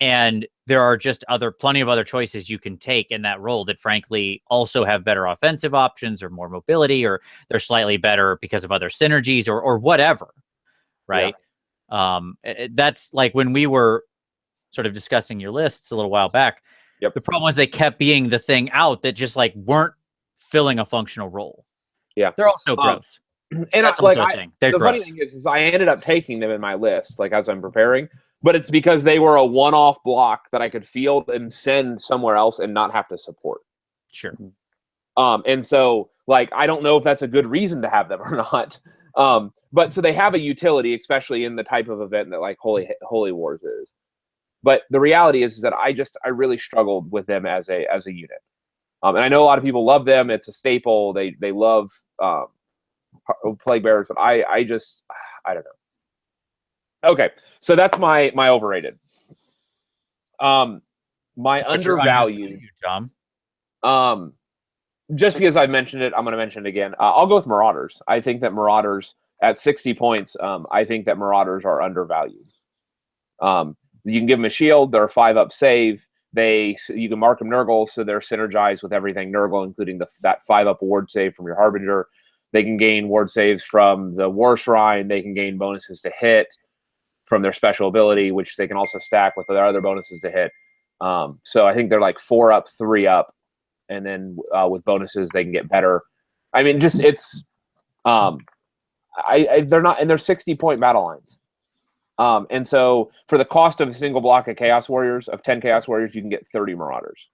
And there are just plenty of other choices you can take in that role that, frankly, also have better offensive options or more mobility, or they're slightly better because of other synergies or whatever, right? Yeah. That's like when we were sort of discussing your lists a little while back. Yep. The problem was they kept being the thing out that just like weren't filling a functional role. Yeah. They're also gross. And that's also a thing. They're the gross. Funny thing is I ended up taking them in my list, like as I'm preparing, but it's because they were a one-off block that I could field and send somewhere else and not have to support. Sure. And so like I don't know if that's a good reason to have them or not. But so they have a utility, especially in the type of event that like Holy Wars is. But the reality is that I really struggled with them as a unit, and I know a lot of people love them. It's a staple. They love plague bearers, but I don't know. Okay, so that's my overrated. My undervalued, Tom. Just because I've mentioned it, I'm going to mention it again. I'll go with Marauders. I think that Marauders at 60 points. I think that Marauders are undervalued. You can give them a shield. They're a 5-up save. You can mark them Nurgle, so they're synergized with everything Nurgle, including that 5-up ward save from your Harbinger. They can gain ward saves from the War Shrine. They can gain bonuses to hit from their special ability, which they can also stack with their other bonuses to hit. So I think they're like 4-up, 3-up, and then with bonuses they can get better. I mean, just it's they're not, and they're 60-point battle lines. And so for the cost of a single block of Chaos Warriors, of 10 Chaos Warriors, you can get 30 Marauders.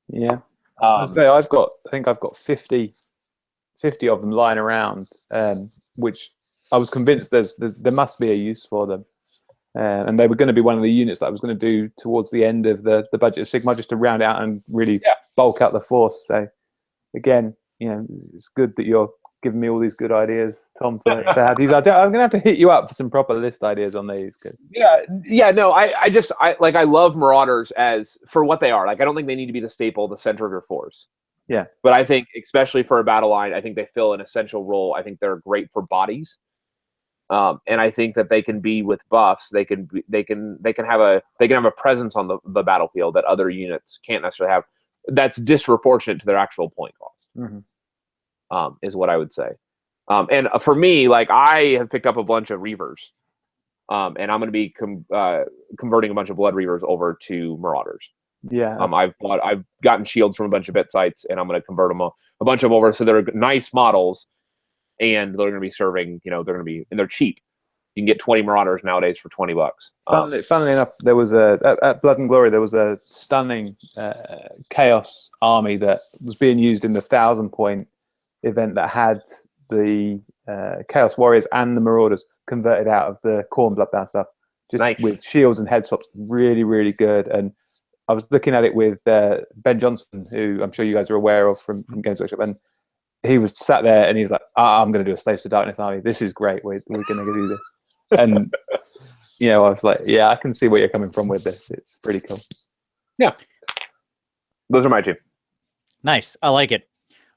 Yeah. I think I've got 50 of them lying around, which I was convinced there must be a use for them. And they were going to be one of the units that I was going to do towards the end of the budget of Sigmar, just to round out and really bulk out the force. So again, it's good that you're giving me all these good ideas, Tom, for have these. I'm going to have to hit you up for some proper list ideas on these. No, I love Marauders as for what they are. Like, I don't think they need to be the staple, the center of your force. Yeah. But I think, especially for a battle line, I think they fill an essential role. I think they're great for bodies. And I think that they can be with buffs. They can have a presence on the battlefield that other units can't necessarily have. That's disproportionate to their actual point cost. Mm-hmm. Is what I would say. And for me, like, I have picked up a bunch of Reavers, and I'm going to be converting a bunch of Blood Reavers over to Marauders. Yeah. I've gotten shields from a bunch of bit sites, and I'm going to convert them a bunch of them over, so they're nice models. and they're going to be serving, they're going to be, and they're cheap. You can get 20 Marauders nowadays for $20. Funnily enough, there was at Blood and Glory, there was a stunning Chaos army that was being used in the 1,000-point event that had the Chaos Warriors and the Marauders converted out of the Khorne Bloodbound stuff, just Nice. with shields and head swaps. Really, really good. And I was looking at it with Ben Johnson, who I'm sure you guys are aware of from Games Workshop, and he was sat there and he was like, I'm going to do a Slaves to Darkness army. This is great. We're going to do this. And I was like, yeah, I can see where you're coming from with this. It's pretty cool. Yeah. Those are my two. Nice. I like it.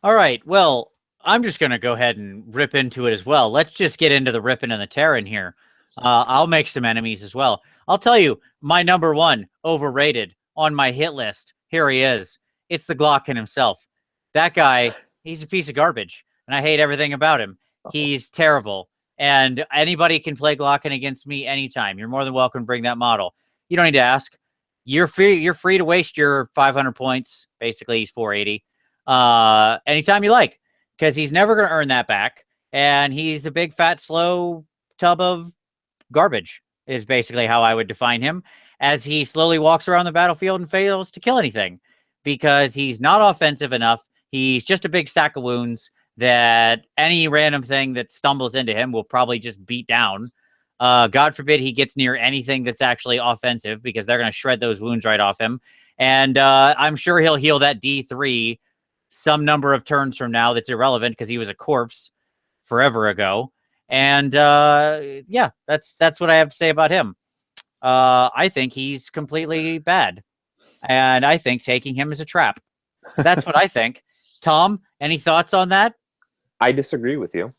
All right. Well, I'm just going to go ahead and rip into it as well. Let's just get into the ripping and the tearing here. I'll make some enemies as well. I'll tell you, my number one overrated on my hit list. Here he is. It's the Glocken himself. That guy, he's a piece of garbage, and I hate everything about him. He's terrible. And anybody can play Glocken against me anytime. You're more than welcome to bring that model. You don't need to ask. You're free to waste your 500 points. Basically, he's 480. Anytime you like, because he's never going to earn that back. And he's a big, fat, slow tub of garbage is basically how I would define him, as he slowly walks around the battlefield and fails to kill anything because he's not offensive enough. He's just a big sack of wounds that any random thing that stumbles into him will probably just beat down. God forbid he gets near anything that's actually offensive, because they're going to shred those wounds right off him. And I'm sure he'll heal that D3 some number of turns from now. That's irrelevant because he was a corpse forever ago. And yeah, that's what I have to say about him. I think he's completely bad, and I think taking him is a trap. That's what I think. Tom, any thoughts on that? I disagree with you.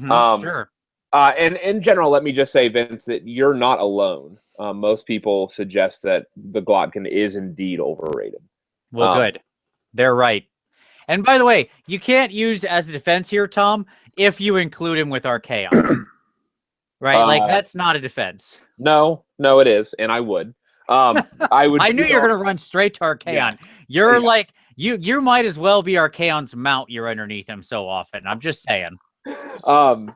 Sure. And in general, let me just say, Vince, that you're not alone. Most people suggest that the Glocken is indeed overrated. Well, good. They're right. And by the way, you can't use as a defense here, Tom, if you include him with Archaon. Right? Like, that's not a defense. No, it is, and I would. I would. I knew you were going to run straight to Archaon. Yeah. You're like, you might as well be Archaon's mount. You're underneath him so often. I'm just saying. No,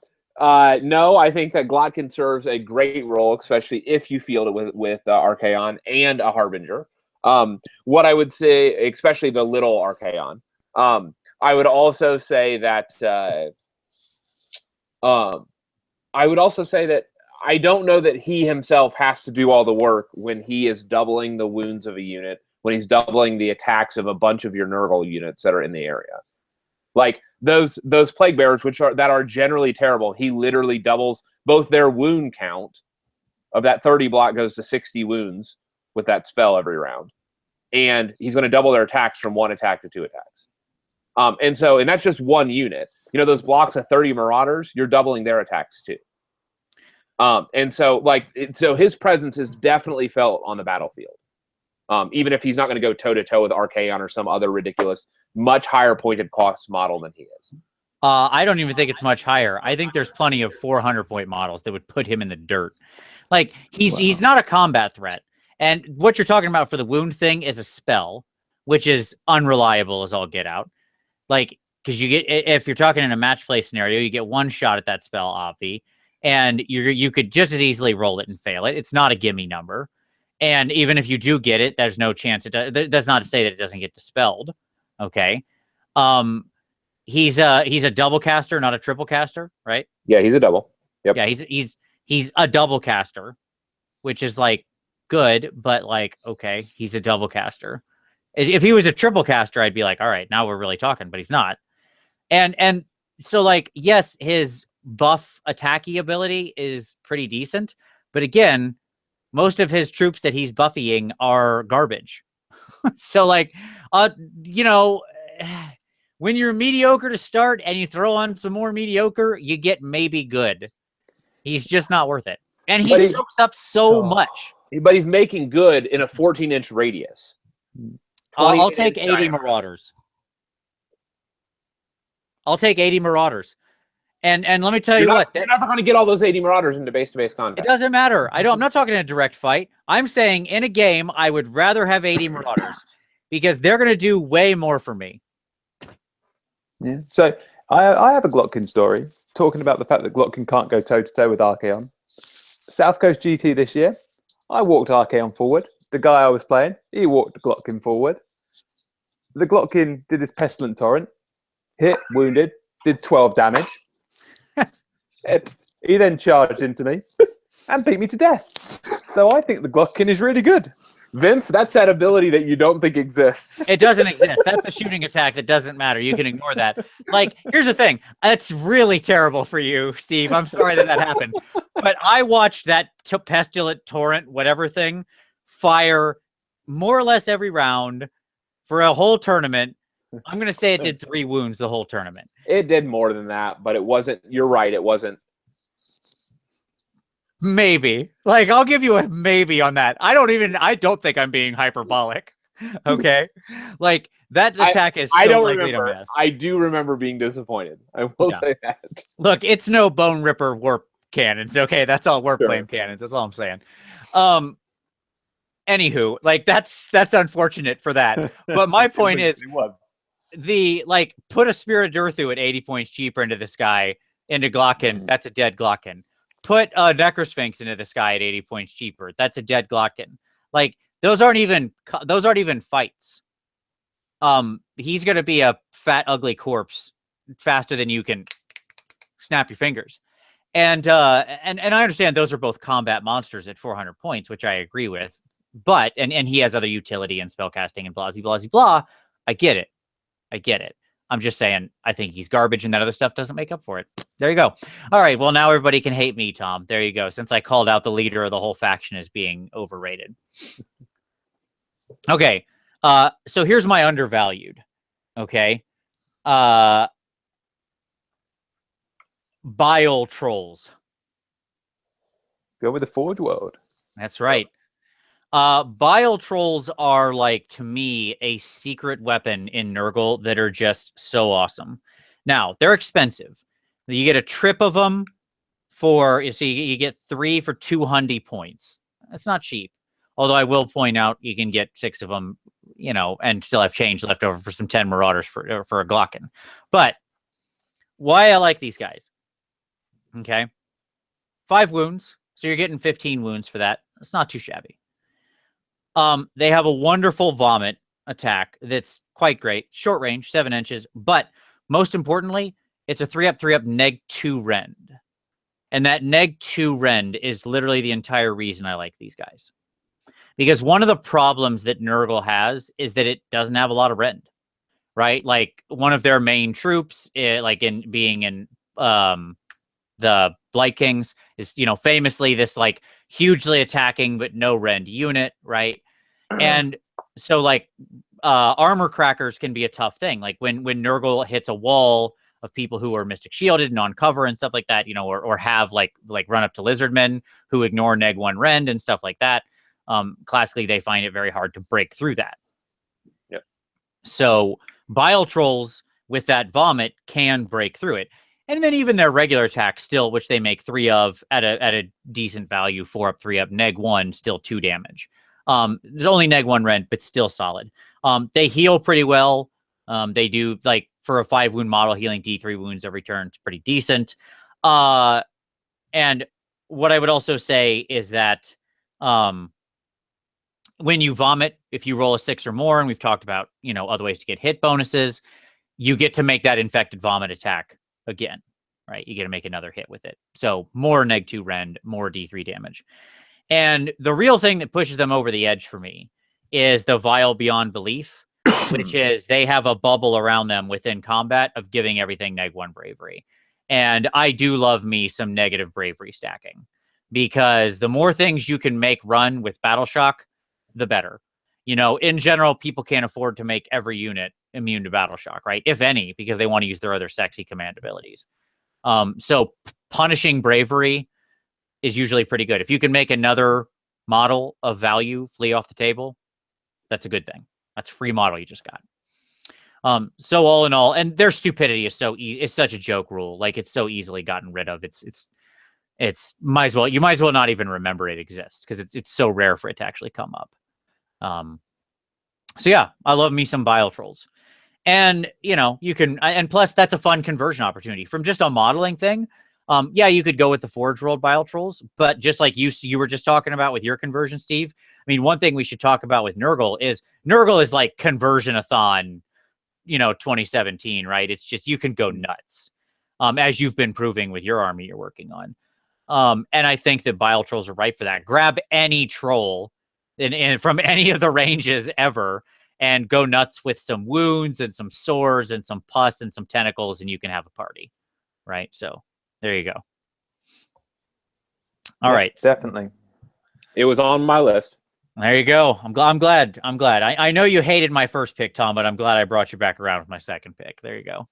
I think that Glocken serves a great role, especially if you field it with Archaon and a Harbinger. What I would say, especially the little Archaon, I would also say that I don't know that he himself has to do all the work when he is doubling the wounds of a unit, when he's doubling the attacks of a bunch of your Nurgle units that are in the area. Like those Plague Bearers, that are generally terrible, he literally doubles both their wound count of that 30 block goes to 60 wounds with that spell every round. And he's going to double their attacks from 1 attack to 2 attacks. And that's just one unit. Those blocks of 30 Marauders, you're doubling their attacks too. So his presence is definitely felt on the battlefield. Even if he's not going to go toe-to-toe with Archaon or some other ridiculous, much higher pointed cost model than he is. I don't even think it's much higher. I think there's plenty of 400-point models that would put him in the dirt. Like, he's not a combat threat. And what you're talking about for the wound thing is a spell, which is unreliable as all get out. Like, because if you're talking in a match play scenario, you get one shot at that spell, Avi, and you could just as easily roll it and fail it. It's not a gimme number. And even if you do get it, there's no chance that's not to say that it doesn't get dispelled. Okay. He's a double caster, not a triple caster, right? Yeah, he's a double. Yep. Yeah, he's a double caster, which is like good, but like, okay, he's a double caster. If he was a triple caster, I'd be like, all right, now we're really talking, but he's not. And so, like, yes, his buff attacky ability is pretty decent, but again, most of his troops that he's buffying are garbage. So, like, when you're mediocre to start and you throw on some more mediocre, you get maybe good. He's just not worth it. And he soaks up so much. But he's making good in a 14-inch radius. I'll take 80 Marauders. I'll take 80 Marauders. And let me tell you what. You're never going to get all those 80 Marauders into base-to-base combat. It doesn't matter. I'm not talking in a direct fight. I'm saying in a game, I would rather have 80 Marauders because they're going to do way more for me. Yeah. So I have a Glotkin story talking about the fact that Glotkin can't go toe to toe with Archaon. South Coast GT this year, I walked Archaon forward. The guy I was playing, he walked Glotkin forward. The Glotkin did his Pestilent Torrent, hit, wounded, did 12 damage. He then charged into me and beat me to death. So I think the Glotkin is really good. Vince, that's that ability that you don't think exists. It doesn't exist. That's a shooting attack that doesn't matter. You can ignore that. Like, here's the thing. It's really terrible for you, Steve. I'm sorry that happened. But I watched that Pestilent Torrent, whatever thing, fire more or less every round for a whole tournament. I'm going to say it did 3 wounds the whole tournament. It did more than that, but it wasn't. You're right. It wasn't. Maybe. Like, I'll give you a maybe on that. I don't think I'm being hyperbolic. Okay? Like, that attack is so I don't likely remember. to miss. I do remember being disappointed. I will say that. Look, it's no Bone Ripper warp cannons, okay? That's all warp flame cannons. That's all I'm saying. Anywho, like, that's unfortunate for that. But my point is, put a Spirit Durthu at 80 points cheaper into this guy, into Glotkin. That's a dead Glotkin. Put a Necrosphinx into this guy at 80 points cheaper. That's a dead Glotkin. Like, those aren't even fights. He's gonna be a fat, ugly corpse faster than you can snap your fingers. And I understand those are both combat monsters at 400 points, which I agree with. But and he has other utility and spellcasting and blah blah blah. I get it. I'm just saying, I think he's garbage and that other stuff doesn't make up for it. There you go. All right. Well, now everybody can hate me, Tom. There you go. Since I called out the leader of the whole faction as being overrated. Okay. So here's my undervalued. Okay. Bile Trolls. Go with the Forge World. That's right. Bile Trolls are, like, to me, a secret weapon in Nurgle that are just so awesome. Now, they're expensive. You get a trip of them for, you get 3 for 200 points. That's not cheap. Although I will point out, you can get 6 of them, and still have change left over for some 10 Marauders for a Glotkin. But why I like these guys. Okay. 5 wounds. So you're getting 15 wounds for that. It's not too shabby. They have a wonderful vomit attack that's quite great. Short range, 7 inches. But most importantly, it's a 3/3 -2 rend. And that -2 rend is literally the entire reason I like these guys. Because one of the problems that Nurgle has is that it doesn't have a lot of rend. Right? Like, one of their main troops, in the Blight Kings, is, famously this, like, hugely attacking but no rend unit, right? And so, like, armor crackers can be a tough thing. Like, when Nurgle hits a wall of people who are Mystic Shielded and on cover and stuff like that, or have like run up to Lizardmen who ignore -1 rend and stuff like that. Classically, they find it very hard to break through that. Yep. So Bile Trolls with that vomit can break through it. And then even their regular attack still, which they make 3 of at a decent value, 4 up, 3 up, -1, still 2 damage. There's only -1 rend, but still solid. They heal pretty well. They do, like, for a 5 wound model, healing D3 wounds every turn. It's pretty decent. And what I would also say is that when you vomit, if you roll a 6 or more, and we've talked about, other ways to get hit bonuses, you get to make that infected vomit attack again, right? You get to make another hit with it. So more -2 rend, more D3 damage. And the real thing that pushes them over the edge for me is the Vile Beyond Belief, which is they have a bubble around them within combat of giving everything -1 bravery. And I do love me some negative bravery stacking, because the more things you can make run with Battle Shock, the better. In general, people can't afford to make every unit immune to Battle Shock, right? If any, because they want to use their other sexy command abilities. So punishing bravery is usually pretty good. If you can make another model of value flee off the table, that's a good thing. That's a free model you just got. So all in all, and their stupidity is is such a joke rule. Like, it's so easily gotten rid of. You might as well not even remember it exists, because it's so rare for it to actually come up. So yeah, I love me some Bile Trolls. And you can, and plus that's a fun conversion opportunity from just a modeling thing. Yeah, you could go with the Forge World Bile Trolls, but just like you were just talking about with your conversion, Steve. I mean, one thing we should talk about with Nurgle is like conversion-a-thon, 2017, right? It's just you can go nuts, as you've been proving with your army you're working on. And I think that Bile Trolls are right for that. Grab any troll in from any of the ranges ever and go nuts with some wounds and some swords and some pus and some tentacles, and you can have a party, right? So there you go. All right, definitely. It was on my list. There you go. I'm glad. I know you hated my first pick, Tom, but I'm glad I brought you back around with my second pick. There you go.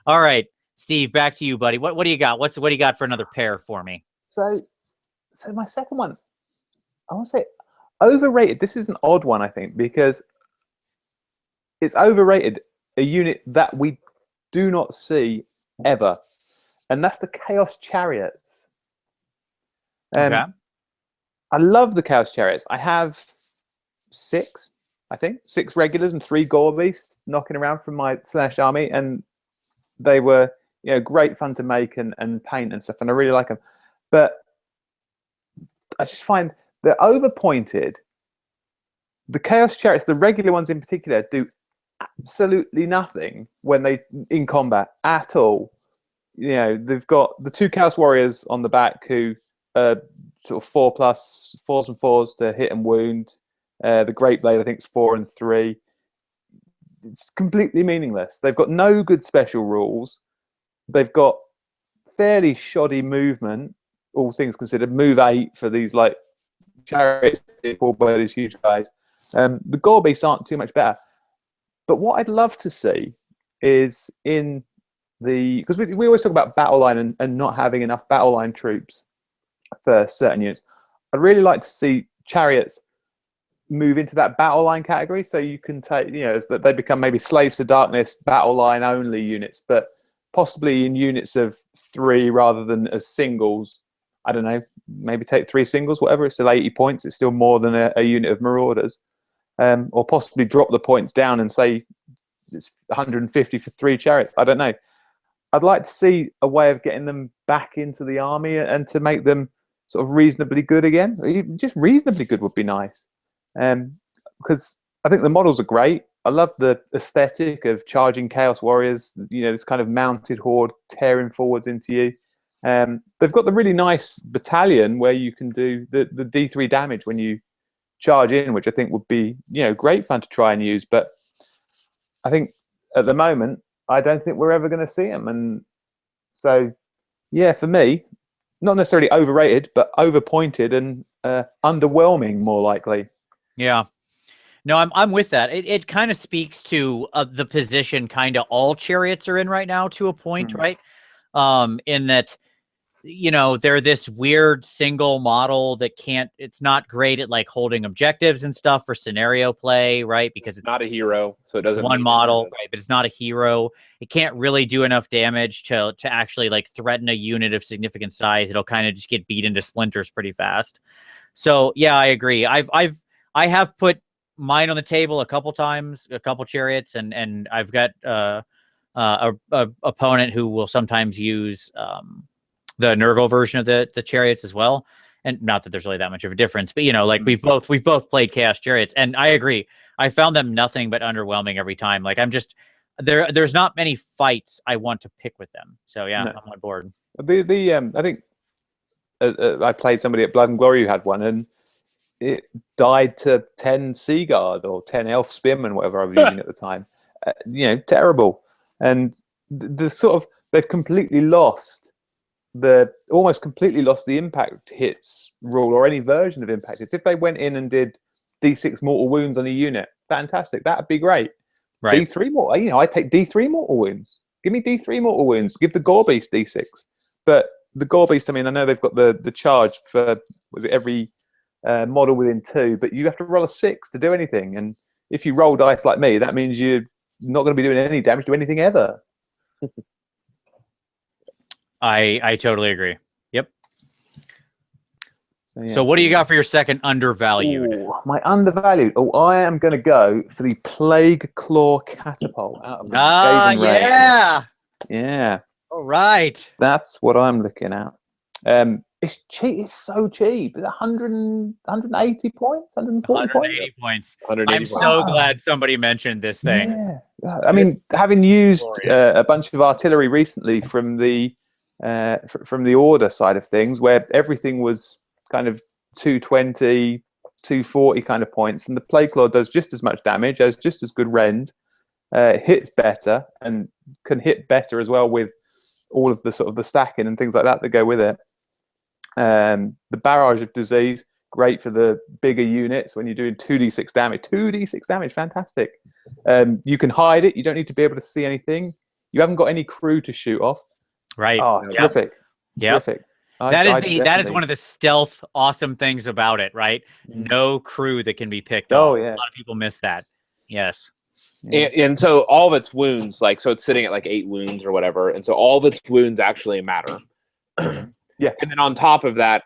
All right, Steve, back to you, buddy. What do you got? What do you got for another pair for me? So my second one, I want to say overrated. This is an odd one, I think, because it's overrated. A unit that we do not see ever, and that's the Chaos Chariots. Okay. I love the Chaos Chariots. I have 6 regulars and 3 gore beasts knocking around from my Slash army, and they were great fun to make and paint and stuff, and I really like them. But I just find they're overpointed. The Chaos Chariots, the regular ones in particular, do absolutely nothing when they in combat at all. They've got the 2 Chaos Warriors on the back who sort of 4+, 4s and 4s to hit and wound. The Great Blade, I think, is 4 and 3. It's completely meaningless. They've got no good special rules. They've got fairly shoddy movement, all things considered. Move 8 for these like chariots pulled by these huge guys. The gore beasts aren't too much better. But what I'd love to see is in the, because we always talk about battle line and not having enough battle line troops for certain units. I'd really like to see chariots move into that battle line category, so you can take, as that they become maybe Slaves to Darkness battle line only units, but possibly in units of 3 rather than as singles. I don't know, maybe take 3 singles, whatever. It's still 80 points. It's still more than a unit of Marauders. Or possibly drop the points down and say it's 150 for 3 chariots. I don't know. I'd like to see a way of getting them back into the army and to make them sort of reasonably good again. Just reasonably good would be nice. Because I think the models are great. I love the aesthetic of charging Chaos Warriors, this kind of mounted horde tearing forwards into you. They've got the really nice battalion where you can do the D3 damage when you charge in, which I think would be great fun to try and use. But I think at the moment, I don't think we're ever going to see them. And so, yeah, for me, not necessarily overrated, but overpointed and underwhelming, more likely. Yeah. No, I'm with that. It kind of speaks to the position kind of all chariots are in right now to a point, right? In that, they're this weird single model that it's not great at like holding objectives and stuff for scenario play, right? Because it's not a hero, so it doesn't one model, right? But it's not a hero. It can't really do enough damage to actually like threaten a unit of significant size. It'll kind of just get beat into splinters pretty fast. So yeah, I agree. I have put mine on the table a couple times, a couple chariots, and I've got a opponent who will sometimes use the Nurgle version of the chariots as well. And not that there's really that much of a difference, but like we've both played Chaos Chariots, and I agree. I found them nothing but underwhelming every time. Like I'm just there's not many fights I want to pick with them. So yeah, no. I'm on board. I think I played somebody at Blood and Glory who had one, and it died to 10 Sea Guard or 10 Elf Spearmen, whatever I was using at the time. Terrible. And the sort of they've almost completely lost the impact hits rule or any version of impact hits. If they went in and did D6 mortal wounds on a unit, fantastic. That'd be great. Right. D3 mortal, I take D3 mortal wounds. Give me D3 mortal wounds. Give the Gore Beast D6. But the Gore Beast, I know they've got the charge for every model within 2, but you have to roll a 6 to do anything. And if you roll dice like me, that means you're not going to be doing any damage to anything ever. I totally agree. Yep. So what do you got for your second undervalued? Ooh, my undervalued. Oh, I am going to go for the Plague Claw Catapult out of the Skaven range. Yeah. Yeah. All right. That's what I'm looking at. It's cheap. It's so cheap. It's 180 points, 140 180 points. 180 I'm points. so glad somebody mentioned this thing. Yeah. I mean, having used glorious. a bunch of artillery recently from the order side of things, where everything was kind of 220, 240 kind of points, and the Plague Claw does just as much damage, has just as good rend, hits better, and can hit better as well with all of the sort of the stacking and things like that go with it. The Barrage of Disease, great for the bigger units when you're doing 2d6 damage. 2d6 damage, fantastic. You can hide it. You don't need to be able to see anything. You haven't got any crew to shoot off. Right. Oh, terrific. Yep. Terrific. That is one of the stealth awesome things about it, right? No crew that can be picked off. Yeah. A lot of people miss that. Yes. And so all of its wounds, like, so it's sitting at like 8 wounds or whatever, and so all of its wounds actually matter. Yeah. And then on top of that,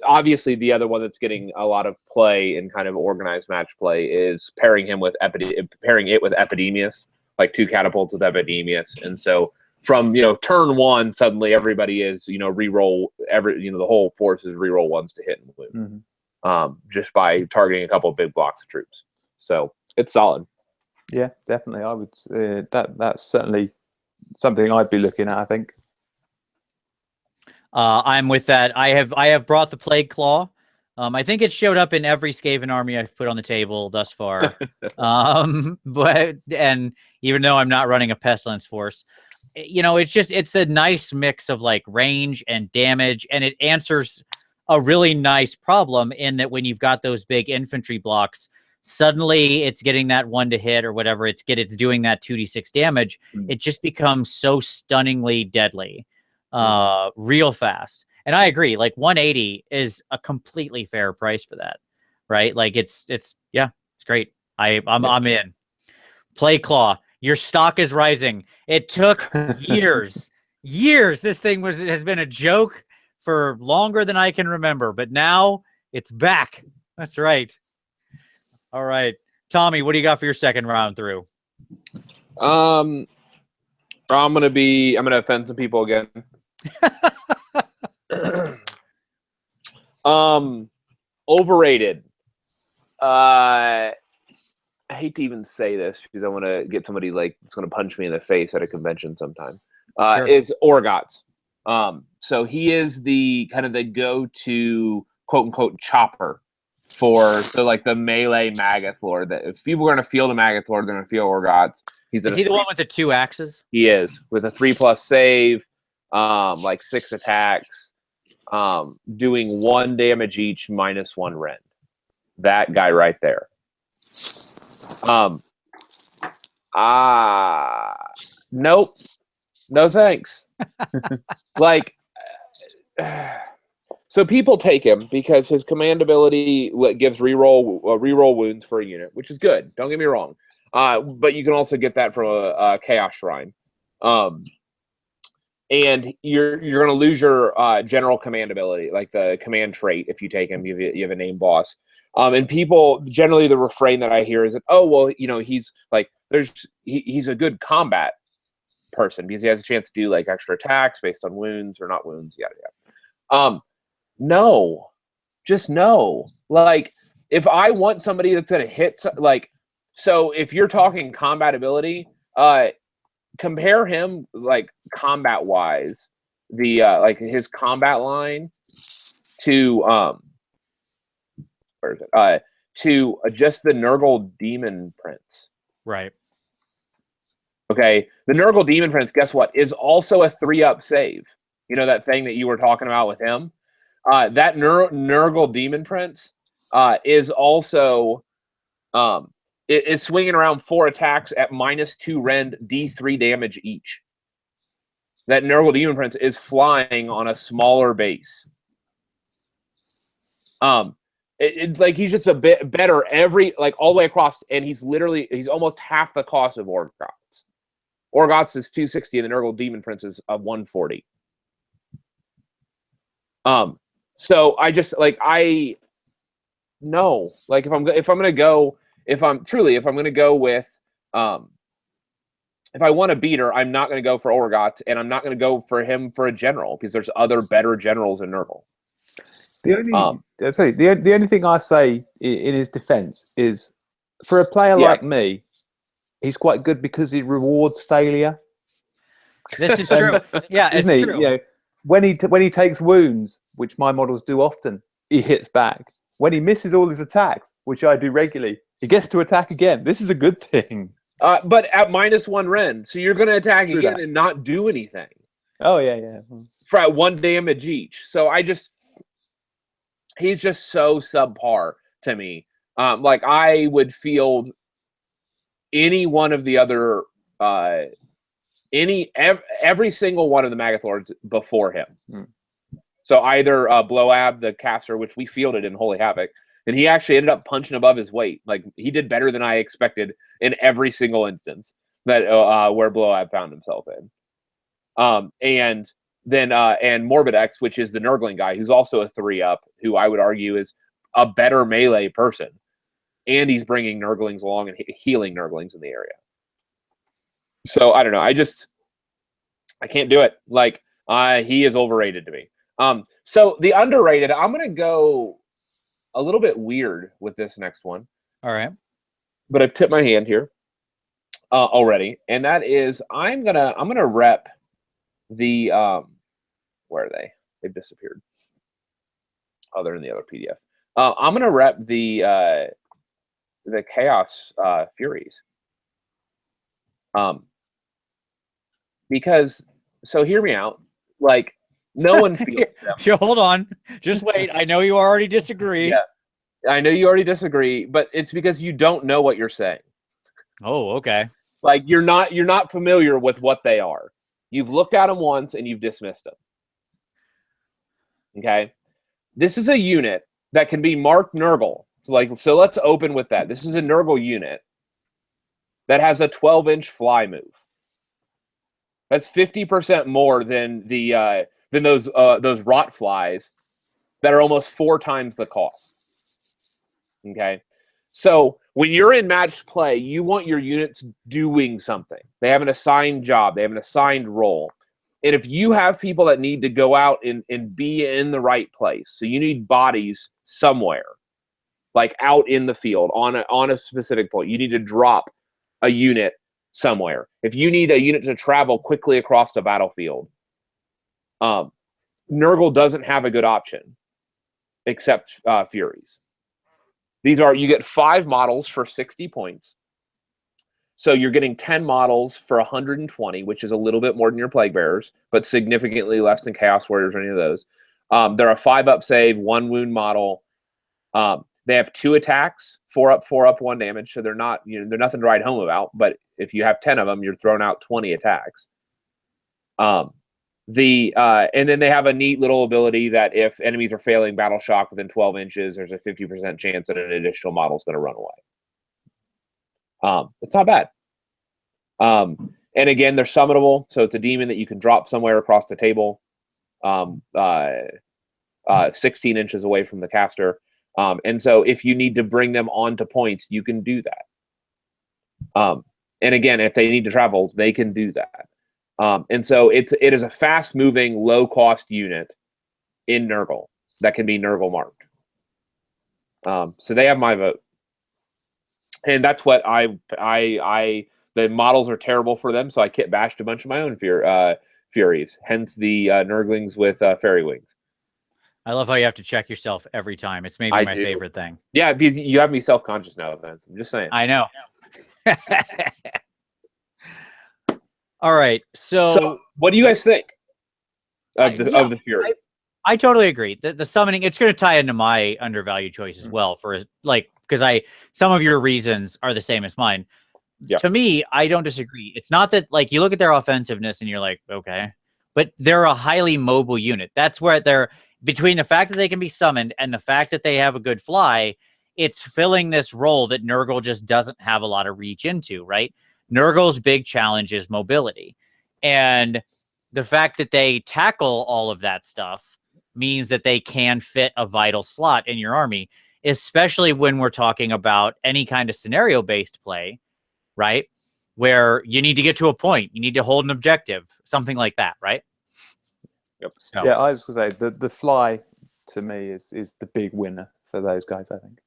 obviously the other one that's getting a lot of play in kind of organized match play is pairing it with Epidemius, like 2 catapults with Epidemius. And so from turn 1, suddenly everybody is reroll the whole force is reroll 1s to hit and wound, just by targeting a couple of big blocks of troops. So it's solid. Yeah, definitely. I would. That's certainly something I'd be looking at, I think. I'm with that. I have brought the Plague Claw. I think it showed up in every Skaven army I've put on the table thus far. But even though I'm not running a Pestilence force, it's a nice mix of like range and damage, and it answers a really nice problem in that when you've got those big infantry blocks, suddenly it's getting that 1 to hit or whatever. It's doing that 2d6 damage. It just becomes so stunningly deadly, real fast. And I agree, like 180 is a completely fair price for that, right? Like it's great. I'm in. Plague Claw, your stock is rising. It took years. This thing has been a joke for longer than I can remember, but now it's back. That's right. All right, Tommy, what do you got for your second round through? I'm gonna offend some people again. Overrated. I hate to even say this because I want to get somebody like that's going to punch me in the face at a convention sometime. Sure. Is Orgots. So he is the kind of the go-to quote unquote chopper for like the melee Magath Lord. That if people are going to field a Magath Lord, they're going to field Orgots. Is he the one with the 2 axes? He is, with a 3+ save, like 6 attacks, doing 1 damage each, -1 rend. That guy right there. Nope. No thanks. Like, so people take him because his command ability gives reroll wounds for a unit, which is good. Don't get me wrong. But you can also get that from a Chaos Shrine. And you're going to lose your general command ability, like the command trait, if you take him. You have a name boss. And people, generally the refrain that I hear is that, oh, well, he's like, he's a good combat person because he has a chance to do like extra attacks based on wounds or not wounds, yada yada. No, just no. Like, if I want somebody that's going to hit, like, so if you're talking combat ability, compare him like combat wise, the like his combat line to where is it? To just the Nurgle Demon Prince. Right. Okay, the Nurgle Demon Prince, guess what, is also a 3+ save. You know that thing that you were talking about with him? That Nurgle Demon Prince is also is swinging around 4 attacks at -2 rend, D3 damage each. That Nurgle Demon Prince is flying on a smaller base. It's like he's just a bit better all the way across, and he's almost half the cost of Orgots. Orgots is 260, and the Nurgle Demon Prince is 140. So I just like no, like if I'm gonna go with if I want a beater, I'm not going to go for Orgot, and I'm not going to go for him for a general because there's other better generals in Nurgle. The only thing I say in his defense is, for a player like me, he's quite good because he rewards failure. This is true. Yeah, it's true. You know, when he takes wounds, which my models do often, he hits back. When he misses all his attacks, which I do regularly, he gets to attack again. This is a good thing. But at -1 Ren, so you're going to attack again and not do anything. Oh, yeah. For at 1 damage each. So he's just so subpar to me. Like I would field any one of the other, every single one of the Magathords before him. So either Blowab, the caster, which we fielded in Holy Havoc, and he actually ended up punching above his weight. Like he did better than I expected in every single instance that where Blowab found himself in. And then Morbid X, which is the Nurgling guy, who's also a 3-up, who I would argue is a better melee person, and he's bringing Nurglings along and healing Nurglings in the area. So I don't know. I can't do it. Like he is overrated to me. So the underrated, I'm gonna go a little bit weird with this next one. All right. But I've tipped my hand here already, and that is I'm gonna rep the where are they? They've disappeared. Oh, they're in the other PDF. I'm gonna rep the Chaos Furies. Because so hear me out. Like no one feels them. Sure, hold on. Just wait. I know you already disagree. Yeah. I know you already disagree, but it's because you don't know what you're saying. Oh, okay. Like you're not familiar with what they are. You've looked at them once and you've dismissed them. Okay? This is a unit that can be marked Nurgle. So let's open with that. This is a Nurgle unit that has a 12-inch fly move. That's 50% more than those rot flies that are almost 4 times the cost. Okay, so when you're in match play, you want your units doing something. They have an assigned job. They have an assigned role. And if you have people that need to go out and be in the right place, so you need bodies somewhere, like out in the field on a specific point, you need to drop a unit somewhere. If you need a unit to travel quickly across the battlefield, Nurgle doesn't have a good option except Furies. You get 5 models for 60 points. So you're getting 10 models for 120, which is a little bit more than your Plague Bearers, but significantly less than Chaos Warriors or any of those. They're a 5-up save, 1 wound model. They have 2 attacks, 4-up, 4-up, 1 damage. So they're nothing to write home about. But if you have 10 of them, you're throwing out 20 attacks. And then they have a neat little ability that if enemies are failing battle shock within 12 inches, there's a 50% chance that an additional model is going to run away. It's not bad. And again, they're summonable, so it's a demon that you can drop somewhere across the table, 16 inches away from the caster. And so if you need to bring them onto points, you can do that. And again, if they need to travel, they can do that. And so it is a fast-moving, low-cost unit in Nurgle that can be Nurgle marked. So they have my vote, and that's what the models are terrible for them. So I kit bashed a bunch of my own Furies, hence the Nurglings with fairy wings. I love how you have to check yourself every time. It's maybe my favorite thing. Yeah, because you have me self-conscious now, Vince. I'm just saying. I know. All right. So what do you guys think of the Fury? I totally agree. The summoning, it's going to tie into my undervalued choice as well, because some of your reasons are the same as mine. Yeah. To me, I don't disagree. It's not that, like, you look at their offensiveness and you're like, okay, but they're a highly mobile unit. That's where they're, between the fact that they can be summoned and the fact that they have a good fly, it's filling this role that Nurgle just doesn't have a lot of reach into, right? Nurgle's big challenge is mobility. And the fact that they tackle all of that stuff means that they can fit a vital slot in your army, especially when we're talking about any kind of scenario-based play, right? Where you need to get to a point, you need to hold an objective, something like that, right? Yep. So, Yeah, I was going to say the fly to me is the big winner for those guys, I think.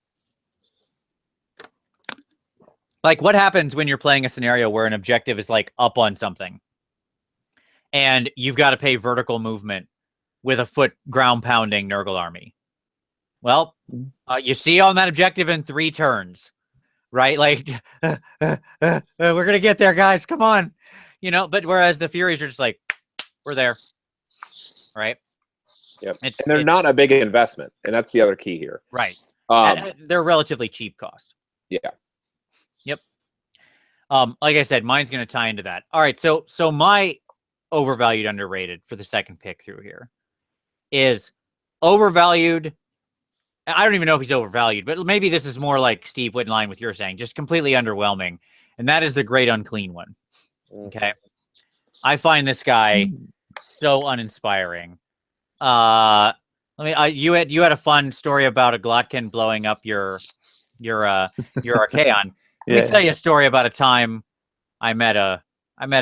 like, what happens when you're playing a scenario where an objective is like up on something and you've got to pay vertical movement with a foot ground pounding Nurgle army? Well, you see on that objective in 3 turns, right? Like, we're going to get there, guys. Come on. You know, but whereas the Furies are just like, we're there, right? Yep. And they're not a big investment. And that's the other key here. Right. They're relatively cheap cost. Yeah. Yep. Like I said, mine's going to tie into that. All right. So my overvalued, underrated for the second pick through here is overvalued. I don't even know if he's overvalued, but maybe this is more like Steve in line with you're saying, just completely underwhelming. And that is the Great Unclean One. Okay. I find this guy so uninspiring. You had a fun story about a Glotkin blowing up your Archaon. Let me tell you a story about a time I met a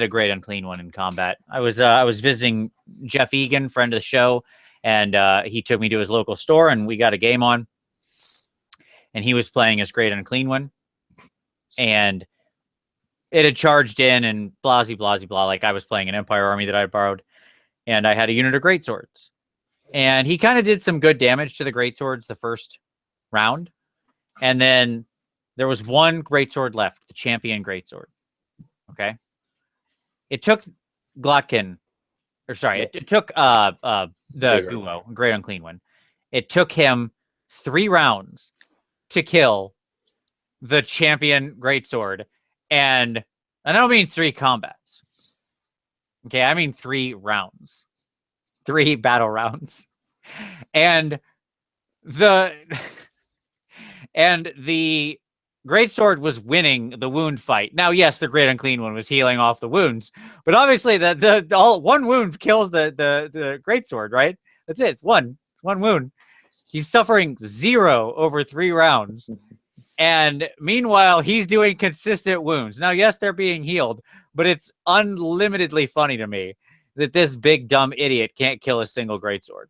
Great Unclean One in combat. I was visiting Jeff Egan, friend of the show, and he took me to his local store, and we got a game on. And he was playing his Great Unclean One, and it had charged in, and blah, like I was playing an Empire army that I had borrowed, and I had a unit of Greatswords. And he kind of did some good damage to the Greatswords the first round. And then there was one Greatsword left, the Champion Greatsword. Okay. It took Glotkin, or sorry, it took the Guo, Great Unclean One. It took him 3 rounds to kill the Champion Greatsword. And I don't mean 3 combats. Okay, I mean 3 rounds. 3 battle rounds. And the Greatsword was winning the wound fight. Now, yes, the Great Unclean One was healing off the wounds, but obviously the one wound kills the Greatsword, right? That's it. It's one wound. He's suffering 0 over 3 rounds. And meanwhile, he's doing consistent wounds. Now, yes, they're being healed, but it's unlimitedly funny to me that this big dumb idiot can't kill a single Greatsword.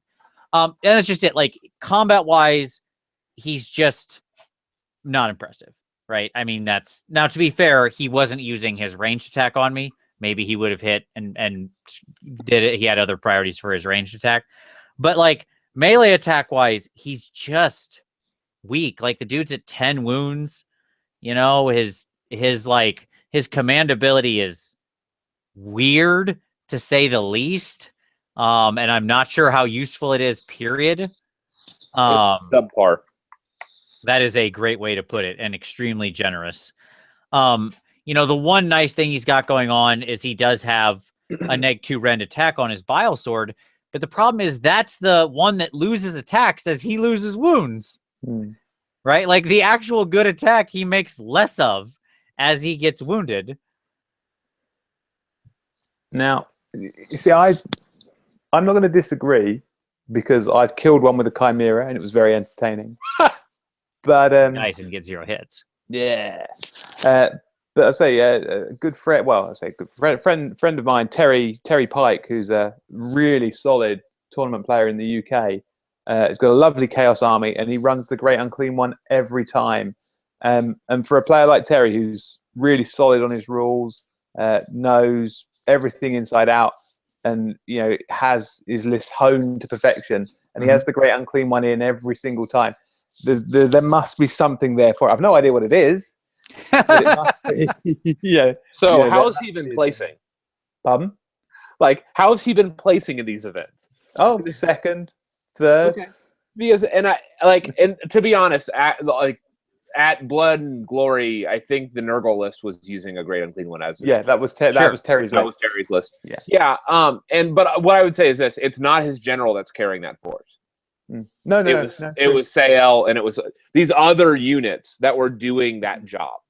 And that's just it. Like, combat-wise, he's just not impressive, right? I mean, now, to be fair, he wasn't using his ranged attack on me. Maybe he would have hit and did it. He had other priorities for his ranged attack. But, like, melee attack-wise, he's just weak. Like, the dude's at 10 wounds. You know, his command ability is weird, to say the least. And I'm not sure how useful it is, period. Subpar. That is a great way to put it, and extremely generous. You know, the one nice thing he's got going on is he does have a -2 rend attack on his Bile Sword, but the problem is that's the one that loses attacks as he loses wounds. Right? Like, the actual good attack he makes less of as he gets wounded. Now, you see, I'm not going to disagree, because I've killed one with a Chimera and it was very entertaining. But Nice, and get 0 hits. Yeah. But I say a good friend. Well, I say a good friend of mine, Terry Pike, who's a really solid tournament player in the UK. He's got a lovely Chaos army, and he runs the Great Unclean One every time. And for a player like Terry, who's really solid on his rules, knows everything inside out, and has his list honed to perfection, and he has the Great Unclean One in every single time. There must be something there for it. I've no idea what it is. But it must be. Yeah. So how has he been placing? Pardon? Like, how has he been placing in these events? Oh, second, third. Okay. Because and to be honest, at Blood and Glory, I think the Nurgle list was using a Great Unclean One as that was Terry's list. That was Terry's list. Yeah. But what I would say is this: it's not his general that's carrying that force. No. It was Sael, and it was these other units that were doing that job.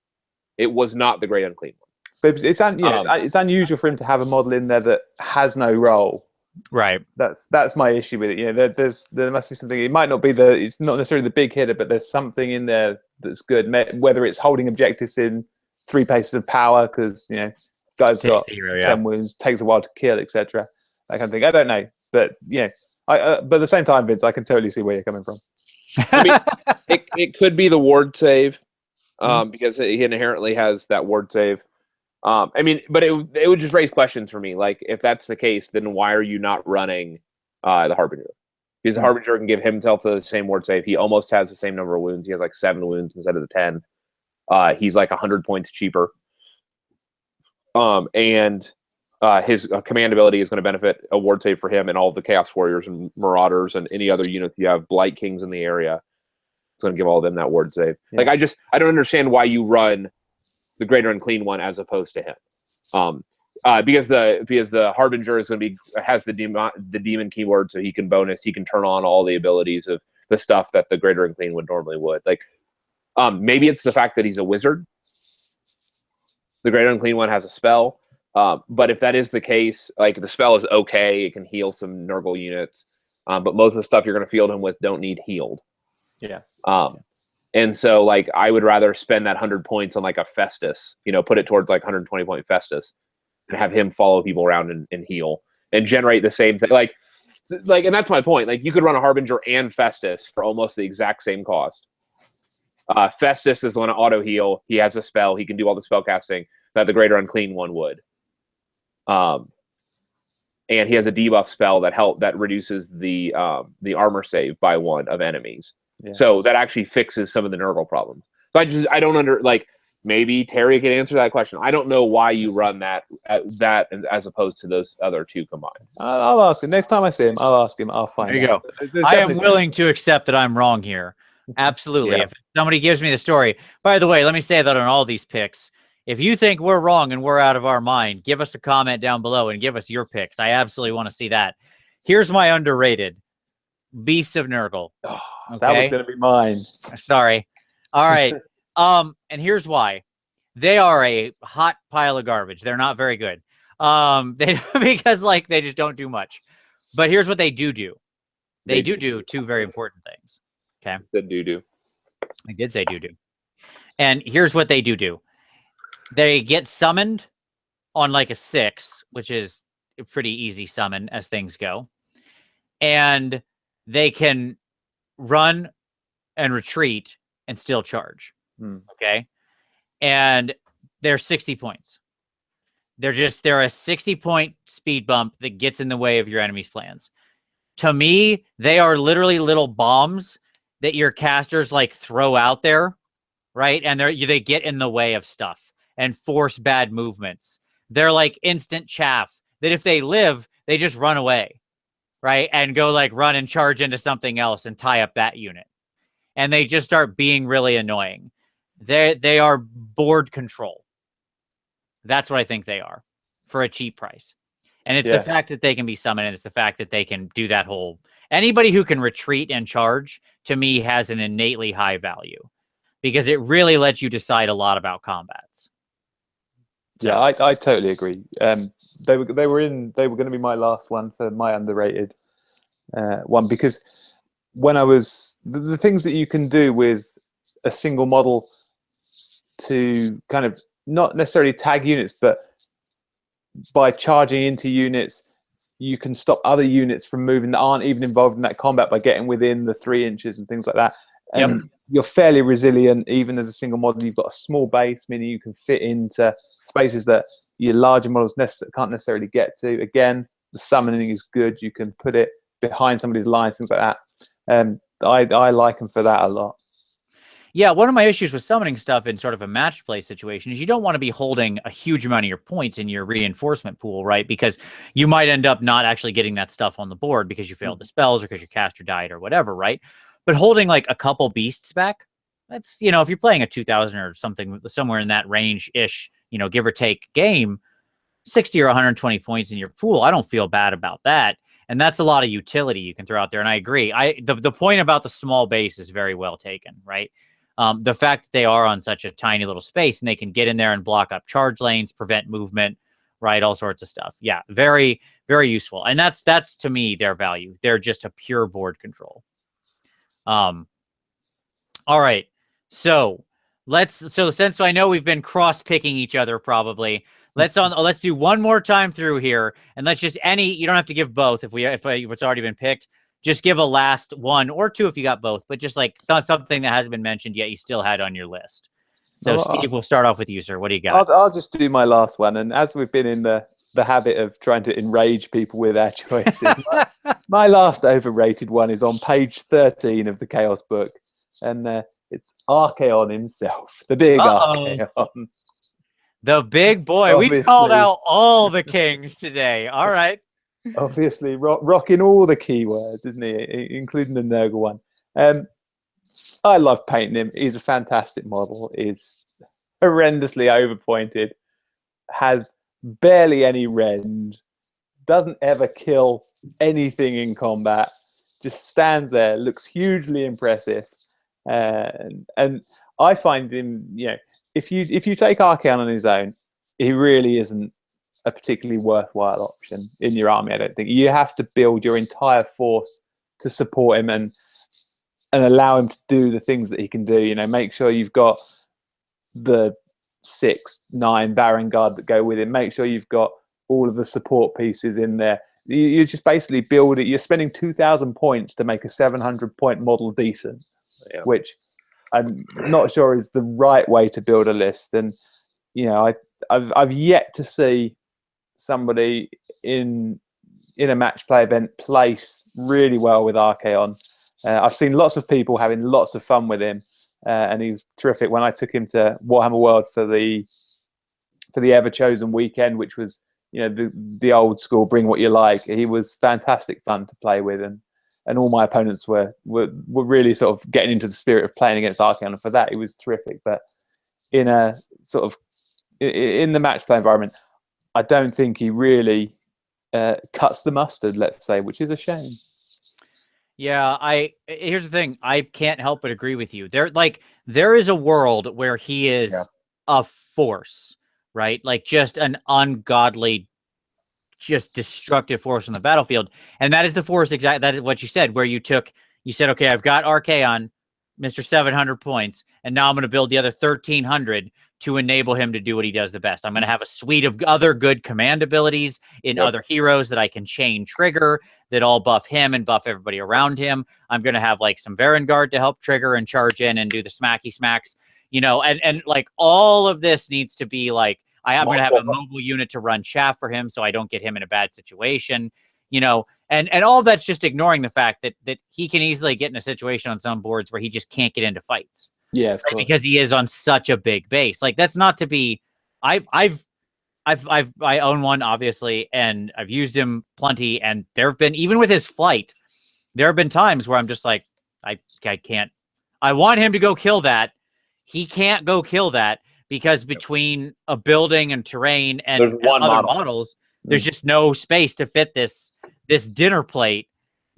It was not the Great Unclean One. But it's unusual for him to have a model in there that has no role. Right. That's my issue with it. You know, there must be something. It might not be it's not necessarily the big hitter, but there's something in there that's good. Whether it's holding objectives in 3 paces of power, because you know, guy's got 10 wounds, takes a while to kill, etc. That kind of thing. I don't know, but yeah, but at the same time, Vince, I can totally see where you're coming from. I mean, it could be the ward save, because he inherently has that ward save. I mean, but it would just raise questions for me. Like, if that's the case, then why are you not running the Harbinger? Because the Harbinger can give himself the same ward save. He almost has the same number of wounds. He has like 7 wounds instead of the 10. He's like 100 points cheaper. And his command ability is going to benefit a ward save for him and all of the Chaos Warriors and Marauders and any other units you have, Blight Kings in the area. It's going to give all of them that ward save. Yeah. Like, I don't understand why you run the Greater Unclean one as opposed to him. Because the Harbinger is going to has the demon keyword, so he can turn on all the abilities of the stuff that the Greater Unclean would. Like, maybe it's the fact that he's a wizard. The Greater Unclean one has a spell, but if that is the case, like, the spell is okay, it can heal some Nurgle units, but most of the stuff you're going to field him with don't need healed. Yeah. And so, like, I would rather spend that 100 points on like a Festus, put it towards like 120 point Festus, and have him follow people around and heal and generate the same thing. Like, and that's my point. Like, you could run a Harbinger and Festus for almost the exact same cost. Festus is on an auto heal. He has a spell. He can do all the spell casting that the Greater Unclean one would. And he has a debuff spell that reduces the armor save by 1 of enemies. Yeah. So that actually fixes some of the Nurgle problems. So I don't maybe Terry can answer that question. I don't know why you run that as opposed to those other 2 combined. I'll ask him next time I see him. I'll ask him. I'll find. There you out. Go. I am willing to accept that I'm wrong here. Absolutely. Yeah. If somebody gives me the story. By the way, let me say that on all these picks, if you think we're wrong and we're out of our mind, give us a comment down below and give us your picks. I absolutely want to see that. Here's my underrated Beasts of Nurgle. Oh, okay? That was going to be mine. Sorry. All right. And here's why. They are a hot pile of garbage. They're not very good. Because like they just don't do much. But here's what they do. They do 2 very important things. Okay. Said do. I did say do. And here's what they do. They get summoned on like a 6, which is a pretty easy summon as things go. And they can run and retreat and still charge. Okay. And they're 60 points. They're a 60-point speed bump that gets in the way of your enemy's plans. To me, they are literally little bombs that your casters like throw out there, right? And they get in the way of stuff and force bad movements. They're like instant chaff that if they live, they just run away, right? And go like run and charge into something else and tie up that unit. And they just start being really annoying. They are board control. That's what I think they are for a cheap price. And it's the fact that they can be summoned, and it's the fact that they can do that whole... Anybody who can retreat and charge, to me, has an innately high value. Because it really lets you decide a lot about combats. So. Yeah, I totally agree. They were going to be my last one for my underrated one, because when I was... The things that you can do with a single model to kind of not necessarily tag units, but by charging into units, you can stop other units from moving that aren't even involved in that combat by getting within the 3 inches and things like that. And you're fairly resilient even as a single model. You've got a small base, meaning you can fit into spaces that your larger models can't necessarily get to. Again, the summoning is good. You can put it behind somebody's lines, things like that. I like them for that a lot. Yeah, one of my issues with summoning stuff in sort of a match play situation is you don't want to be holding a huge amount of your points in your reinforcement pool, right? Because you might end up not actually getting that stuff on the board because you failed the spells or because your caster died or whatever, right? But holding like a couple beasts back, that's, if you're playing a 2000 or something, somewhere in that range-ish, give or take game, 60 or 120 points in your pool, I don't feel bad about that. And that's a lot of utility you can throw out there. And I agree. The point about the small base is very well taken, right? The fact that they are on such a tiny little space and they can get in there and block up charge lanes, prevent movement, right? All sorts of stuff. Yeah, very, very useful. And that's to me their value. They're just a pure board control. All right. So since I know we've been cross-picking each other probably, let's do one more time through here, and let's just you don't have to give both if it's already been picked. Just give a last one or two if you got both, but just like something that hasn't been mentioned yet you still had on your list. So Steve, we'll start off with you, sir. What do you got? I'll just do my last one, and as we've been in the habit of trying to enrage people with our choices, my last overrated one is on page 13 of the Chaos book, and it's Archaon himself, the big Archaon. The big boy. Obviously. We've called out all the kings today. All right. Obviously, rocking all the keywords, isn't he? Including the Nurgle one. I love painting him. He's a fantastic model. He's horrendously overpointed. Has barely any rend. Doesn't ever kill anything in combat. Just stands there. Looks hugely impressive. And I find him, if you take Archaon on his own, he really isn't a particularly worthwhile option in your army. I don't think you have to build your entire force to support him and allow him to do the things that he can do. Make sure you've got the 6-9 Baron Guard that go with him. Make sure you've got all of the support pieces in there. You just basically build it. You're spending 2,000 points to make a 700-point model decent, which I'm not sure is the right way to build a list. And I've yet to see somebody in a match play event place really well with Archaon. I've seen lots of people having lots of fun with him, and he was terrific. When I took him to Warhammer World for the Ever Chosen weekend, which was the old school bring what you like, he was fantastic fun to play with, and all my opponents were really sort of getting into the spirit of playing against Archaon, and for that he was terrific. But in a sort of in the match play environment, I don't think he really cuts the mustard, let's say, which is a shame. Yeah, here's the thing. I can't help but agree with you. There is a world where he is a force, right? Like just an ungodly, just destructive force on the battlefield. And that is the force, that is what you said, where you said, okay, I've got Archaon, Mr. 700 points, and now I'm going to build the other 1,300 to enable him to do what he does the best. I'm going to have a suite of other good command abilities in other heroes that I can chain trigger that all buff him and buff everybody around him. I'm going to have like some Varangard to help trigger and charge in and do the smacky smacks, and like all of this needs to be like, I'm going to have a mobile unit to run chaff for him so I don't get him in a bad situation, and all that's just ignoring the fact that he can easily get in a situation on some boards where he just can't get into fights. Yeah, right? Because he is on such a big base. Like that's not to be. I own one obviously, and I've used him plenty. And there have been, even with his flight, there have been times where I'm just like, I can't. I want him to go kill that. He can't go kill that because between a building and terrain and other models, there's just no space to fit this dinner plate,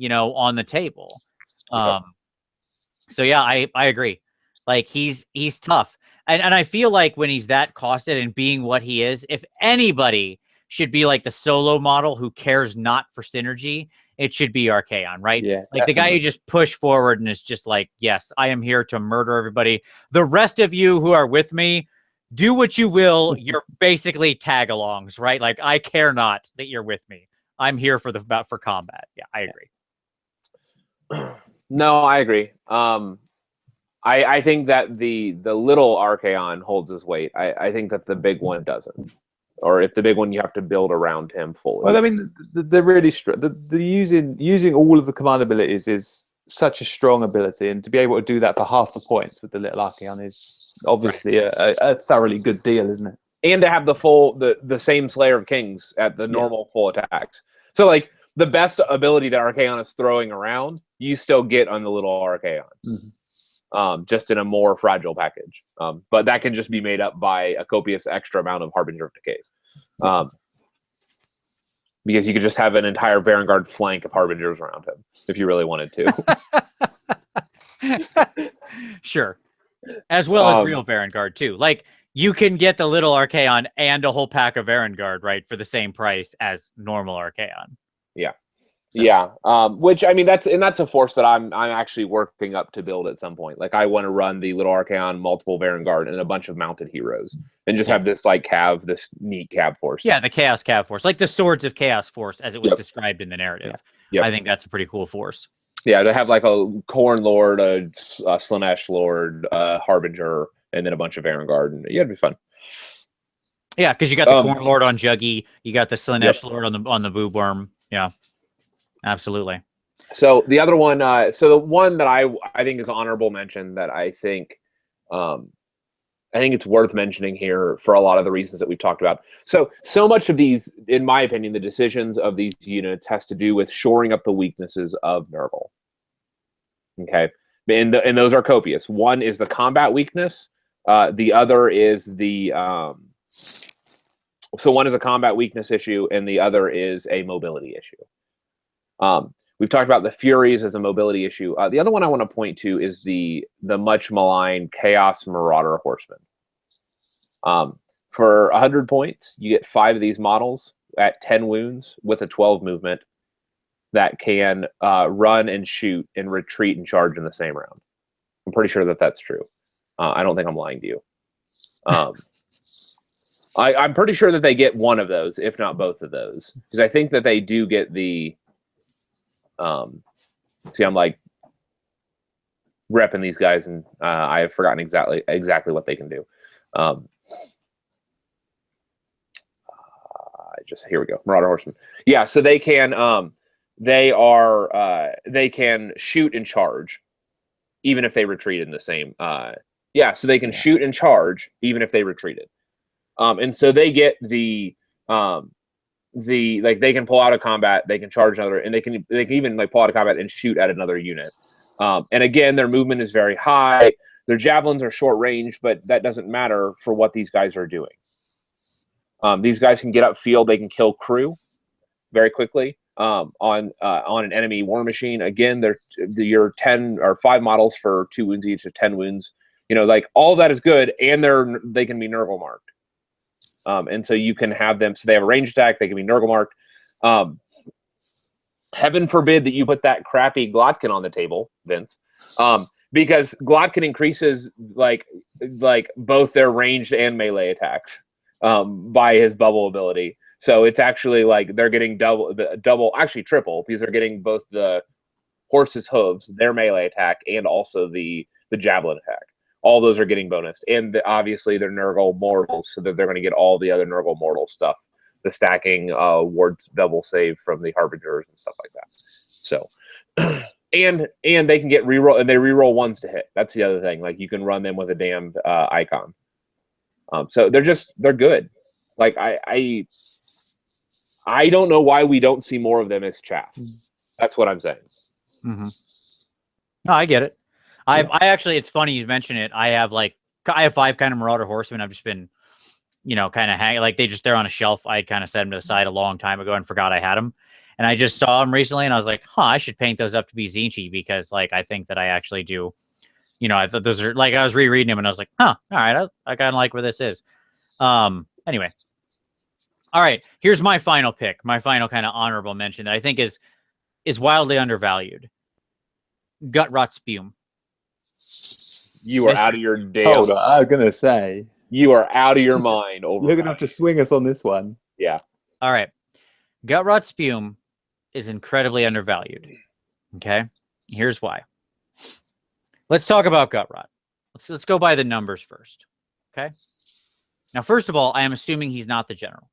on the table. So yeah, I agree. Like he's tough. And I feel like when he's that costed and being what he is, if anybody should be like the solo model who cares not for synergy, it should be Archaon, right? Yeah, like definitely. The guy who just push forward and is just like, yes, I am here to murder everybody. The rest of you who are with me, do what you will. You're basically tag-alongs, right? Like I care not that you're with me. I'm here for combat. Yeah, I agree. No, I agree. I think that the little Archaon holds his weight. I think that the big one doesn't. Or if the big one, you have to build around him fully. Well, I mean, the really using all of the command abilities is such a strong ability, and to be able to do that for half the points with the little Archaon is obviously a thoroughly good deal, isn't it? And to have the same Slayer of Kings at the normal full attacks. So like the best ability that Archaon is throwing around, you still get on the little Archaon. Mm-hmm. Just in a more fragile package. But that can just be made up by a copious extra amount of Harbinger of Decays. Because you could just have an entire Varangard flank of Harbingers around him if you really wanted to. Sure. As well as real Varangard too. Like you can get the little Archaon and a whole pack of Erangard, right, for the same price as normal Archaon. Yeah. So. Yeah. Which, I mean, that's a force that I'm actually working up to build at some point. Like, I want to run the little Archaon, multiple Erangard, and a bunch of mounted heroes, and just have this like this neat cav force. Yeah, the Chaos Cav force, like the Swords of Chaos force, as it was described in the narrative. I think that's a pretty cool force. Yeah, to have like a Khorne Lord, a Slaanesh Lord, a Harbinger, and then a bunch of Erangard, and it'd be fun. Yeah, because you got the Khorne Lord on Juggy, you got the Slaanesh Lord on the Boobworm. Yeah, absolutely. So the other one, so the one that I think is honorable mention that I think it's worth mentioning here for a lot of the reasons that we've talked about. So much of these, in my opinion, the decisions of these units has to do with shoring up the weaknesses of Nurgle. Okay, and those are copious. One is the combat weakness. The other is the so one is a combat weakness issue, and the other is a mobility issue. We've talked about the Furies as a mobility issue. The other one I want to point to is the much maligned Chaos Marauder Horseman. For 100 points, you get 5 of these models at 10 wounds with a 12 movement that can run and shoot and retreat and charge in the same round. I'm pretty sure that that's true. I don't think I'm lying to you. I'm pretty sure that they get one of those, if not both of those, because I think that they do get the. See, I'm like repping these guys, and I have forgotten exactly what they can do. Here we go, Marauder Horseman. Yeah, so they can they can shoot and charge, even if they retreat in the same. So they can shoot and charge even if they retreated. And so they get the like they can pull out of combat, they can charge another, and they can even like pull out of combat and shoot at another unit. And again, their movement is very high. Their javelins are short range, but that doesn't matter for what these guys are doing. These guys can get upfield. They can kill crew very quickly on an enemy war machine. Again, your 10 or 5 models for 2 wounds each of 10 wounds. You know, like all that is good, and they can be Nurgle marked. And so you can have them. So they have a range attack. They can be Nurgle marked. Heaven forbid that you put that crappy Glotkin on the table, Vince, because Glotkin increases like both their ranged and melee attacks by his bubble ability. So it's actually like they're getting double, actually triple, because they're getting both the horse's hooves, their melee attack, and also the javelin attack. All those are getting bonused. And obviously they're Nurgle mortals, so that they're going to get all the other Nurgle mortal stuff. The stacking wards double save from the Harbingers and stuff like that. So, and they can get reroll, and they reroll 1s to hit. That's the other thing. Like you can run them with a damned icon. So they're good. Like I don't know why we don't see more of them as chaff. That's what I'm saying. Mm-hmm. No, I get it. I actually, it's funny you mention it. I have 5 kind of Marauder Horsemen. I've just been, kind of hanging, like they're on a shelf. I had kind of set them to the side a long time ago and forgot I had them. And I just saw them recently and I was like, I should paint those up to be Zinchi, because I think that I actually do, I thought those are I was rereading them and I was like, all right, I kind of like where this is. Anyway. All right. Here's my final pick, my final kind of honorable mention that I think is wildly undervalued. Gut Rot Spume. You are out of your damn. Hold on, I was gonna say you are out of your mind. You're gonna have to swing us on this one. Yeah. All right. Gut Rot Spume is incredibly undervalued. Okay. Here's why. Let's talk about Gut Rot. Let's go by the numbers first. Okay. Now, first of all, I am assuming he's not the general.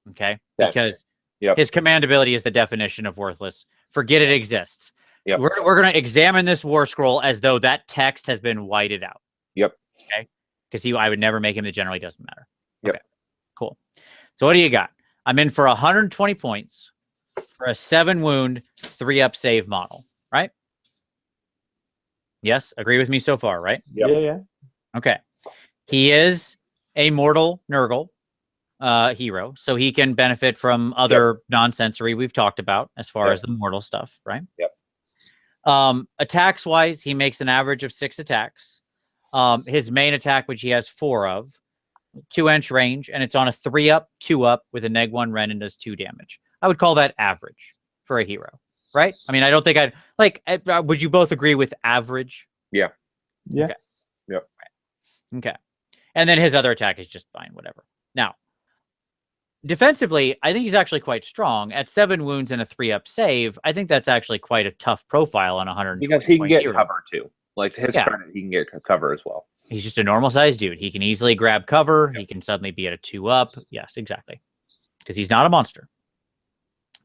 Okay. Because his command ability is the definition of worthless. Forget it exists. Yep. We're going to examine this war scroll as though that text has been whited out. Yep. Okay. Because I would never make him the general. He doesn't matter. Yep. Okay. Cool. So what do you got? I'm in for 120 points for a 7 wound, 3 up save model, right? Yes. Agree with me so far, right? Yep. Yeah. Okay. He is a mortal Nurgle hero, so he can benefit from other nonsensory we've talked about as far as the mortal stuff, right? Yep. Attacks wise, he makes an average of 6 attacks. His main attack, which he has 4 of, 2-inch range, and it's on a 3-up, 2-up with a -1 Ren and does 2 damage. I would call that average for a hero, right? I mean, I don't think I'd like. Would you both agree with average? Yeah. Yeah. Okay. Yep. Okay. And then his other attack is just fine, whatever. Now, defensively, I think he's actually quite strong. At 7 wounds and a 3-up save, I think that's actually quite a tough profile on 100. Because he can get cover too. Like, to his credit, he can get cover as well. He's just a normal sized dude. He can easily grab cover. Yep. He can suddenly be at a 2-up. Yes, exactly. Because he's not a monster.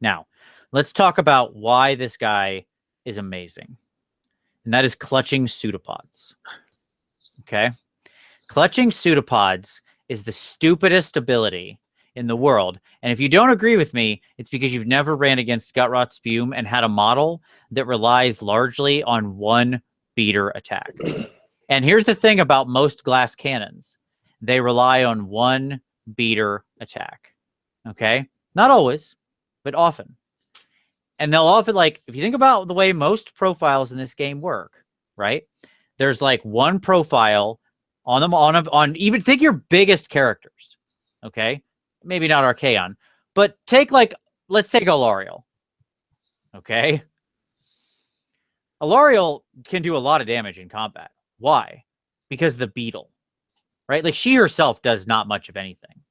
Now, let's talk about why this guy is amazing. And that is clutching pseudopods. Okay? Clutching pseudopods is the stupidest ability in the world. And if you don't agree with me, it's because you've never ran against Gutrot Spume and had a model that relies largely on one beater attack. And here's the thing about most glass cannons. They rely on one beater attack. Okay? Not always, but often. And they'll often, like, if you think about the way most profiles in this game work, right? There's like one profile on them on even take your biggest characters. Okay? Maybe not Archaon, but take let's take Alariel. Okay? Alariel can do a lot of damage in combat. Why? Because the beetle, right? Like, she herself does not much of anything.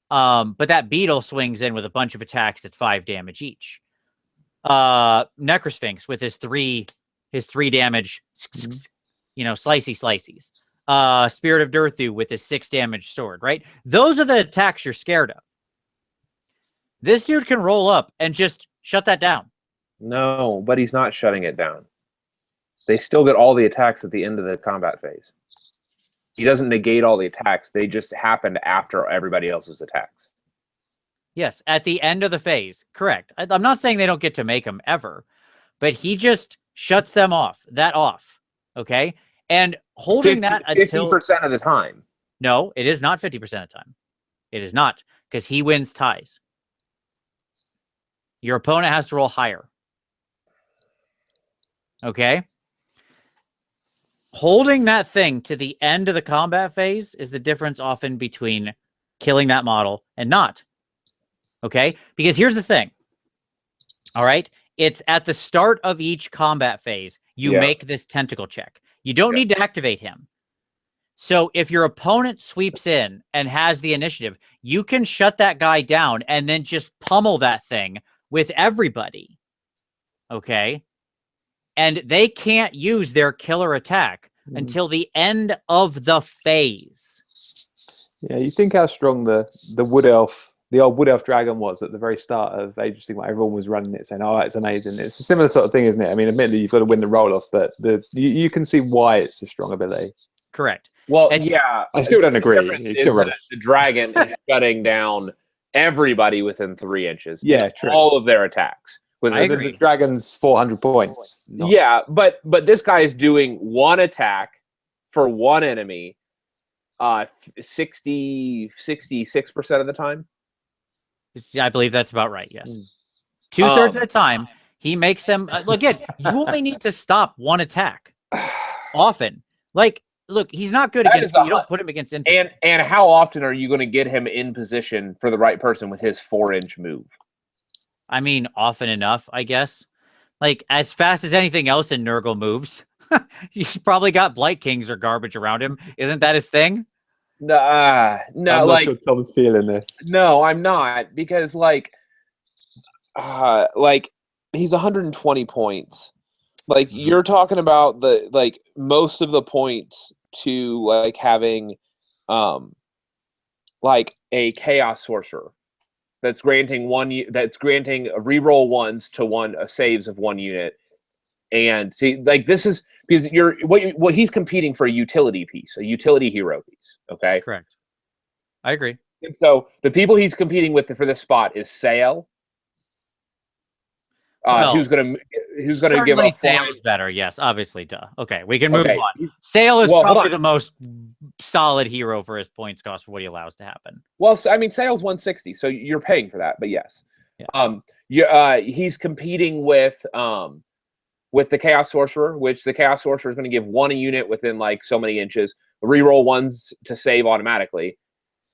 But that beetle swings in with a bunch of attacks at 5 damage each. Necrosphinx with his 3 damage, slicey. Spirit of Durthu with his 6 damage sword, right? Those are the attacks you're scared of. This dude can roll up and just shut that down. No, but he's not shutting it down. They still get all the attacks at the end of the combat phase. He doesn't negate all the attacks. They just happened after everybody else's attacks. Yes, at the end of the phase. Correct. I'm not saying they don't get to make them ever, but he just shuts them off. Okay? And holding 50, that until 50% of the time. No, it is not 50% of the time. It is not, because he wins ties. Your opponent has to roll higher. Okay? Holding that thing to the end of the combat phase is the difference often between killing that model and not. Okay? Because here's the thing. All right? It's at the start of each combat phase, you make this tentacle check. You don't need to activate him. So if your opponent sweeps in and has the initiative, you can shut that guy down and then just pummel that thing with everybody. Okay? And they can't use their killer attack until the end of the phase. Yeah, you think how strong the old wood elf dragon was at the very start of Age of Sigmar. Everyone was running it, saying, "Oh, it's amazing." It's a similar sort of thing, isn't it? I mean, admittedly, you've got to win the roll off, but you can see why it's a strong ability. Correct. Well, yeah, I still don't agree. The dragon is shutting down everybody within 3 inches. Yeah, true. All of their attacks. The dragon's 400 points. Yeah, but this guy is doing one attack for one enemy 66% of the time. I believe that's about right, yes. 2/3 of the time, he makes them... look, you only need to stop one attack. Often. Like, look, he's not good against... You don't put him against infantry. And how often are you going to get him in position for the right person with his 4-inch move? I mean, often enough, I guess. Like, as fast as anything else in Nurgle moves. He's probably got Blight Kings or garbage around him. Isn't that his thing? No, I'm not sure Tom's feeling this. No, I'm not, because he's 120 points. Like, you're talking about most of the points to having a chaos sorcerer that's granting reroll ones to saves of 1 unit. And see, this is because what he's competing for a utility piece, a utility hero piece. Okay, correct. I agree. And so the people he's competing with for this spot is Sael, who's gonna give up. Sael is better. Yes, obviously. Duh. Okay, we can move on. Sael is probably the most solid hero for his points cost for what he allows to happen. Well, I mean, Sael's 160, so you're paying for that. But yes, he's competing with the Chaos Sorcerer, which the Chaos Sorcerer is going to give 1 a unit within so many inches. reroll ones to save automatically,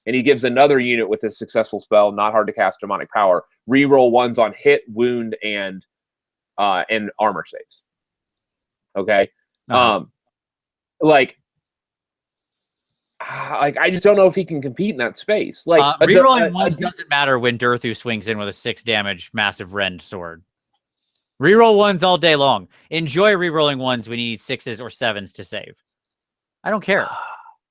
and he gives another unit with a successful spell, not hard to cast, demonic power, reroll ones on hit, wound, and armor saves. Okay, like I just don't know if he can compete in that space. Like rerolling ones doesn't matter when Durthu swings in with a 6 damage massive rend sword. Reroll ones all day long. Enjoy rerolling ones when you need 6s or 7s to save. I don't care.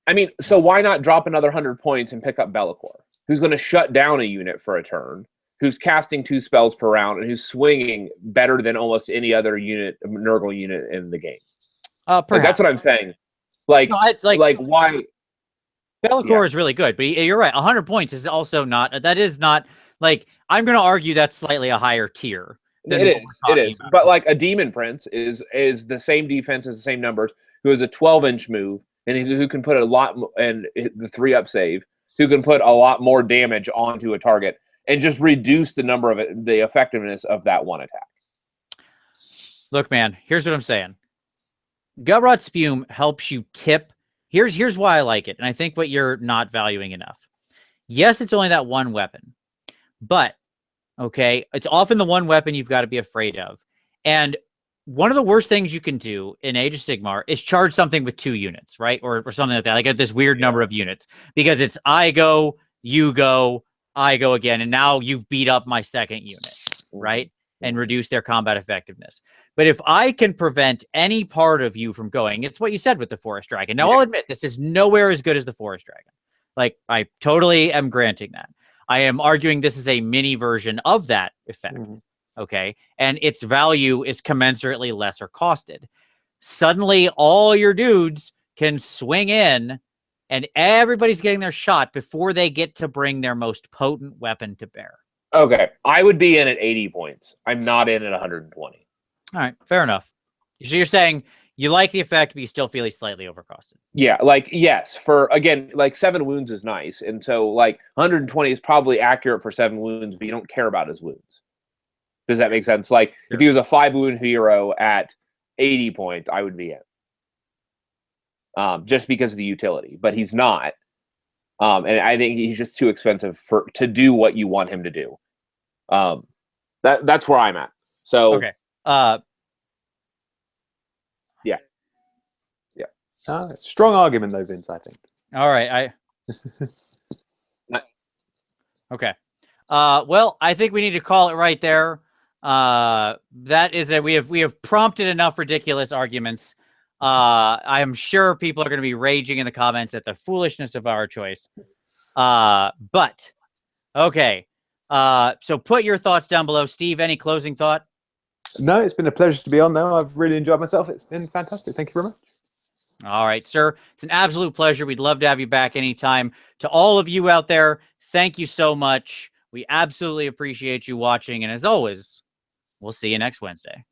I mean, so why not drop another 100 points and pick up Bellicor, who's going to shut down a unit for a turn, who's casting 2 spells per round, and who's swinging better than almost any other unit, Nurgle unit in the game. Like, that's what I'm saying. Like, no, like why? Bellicor is really good, but you're right. 100 points is also not. That is not like I'm going to argue that's slightly a higher tier. It is. But like a Demon Prince is the same defense as the same numbers, who has a 12-inch move and who can put a lot and the 3-up save, who can put a lot more damage onto a target and just reduce the number of the effectiveness of that one attack. Look, man, here's what I'm saying. Gutrot Spume helps you tip. Here's why I like it, and I think what you're not valuing enough. Yes, it's only that one weapon, but okay, it's often the one weapon you've got to be afraid of. And one of the worst things you can do in Age of Sigmar is charge something with 2 units, right? Or something like that. Like this weird number of units. Because it's I go, you go, I go again. And now you've beat up my second unit, right? And reduce their combat effectiveness. But if I can prevent any part of you from going, it's what you said with the Forest Dragon. Now, I'll admit, this is nowhere as good as the Forest Dragon. Like, I totally am granting that. I am arguing this is a mini version of that effect, okay? And its value is commensurately lesser costed. Suddenly, all your dudes can swing in, and everybody's getting their shot before they get to bring their most potent weapon to bear. Okay, I would be in at 80 points. I'm not in at 120. All right, fair enough. So you're saying you like the effect, but you still feel he's slightly overcosted. Yeah, like, yes, for, again, like 7 wounds is nice. And so, like, 120 is probably accurate for 7 wounds, but you don't care about his wounds. Does that make sense? Like, if he was a 5-wound hero at 80 points, I would be in. Just because of the utility. But he's not. And I think he's just too expensive to do what you want him to do. That's where I'm at. So, okay. Strong argument, though, Vince, I think. All right. Okay. Well, I think we need to call it right there. That is it. We have prompted enough ridiculous arguments. I am sure people are going to be raging in the comments at the foolishness of our choice. But, okay. So put your thoughts down below. Steve, any closing thought? No, it's been a pleasure to be on, though. I've really enjoyed myself. It's been fantastic. Thank you very much. All right, sir. It's an absolute pleasure. We'd love to have you back anytime. To all of you out there, thank you so much. We absolutely appreciate you watching. And as always, we'll see you next Wednesday.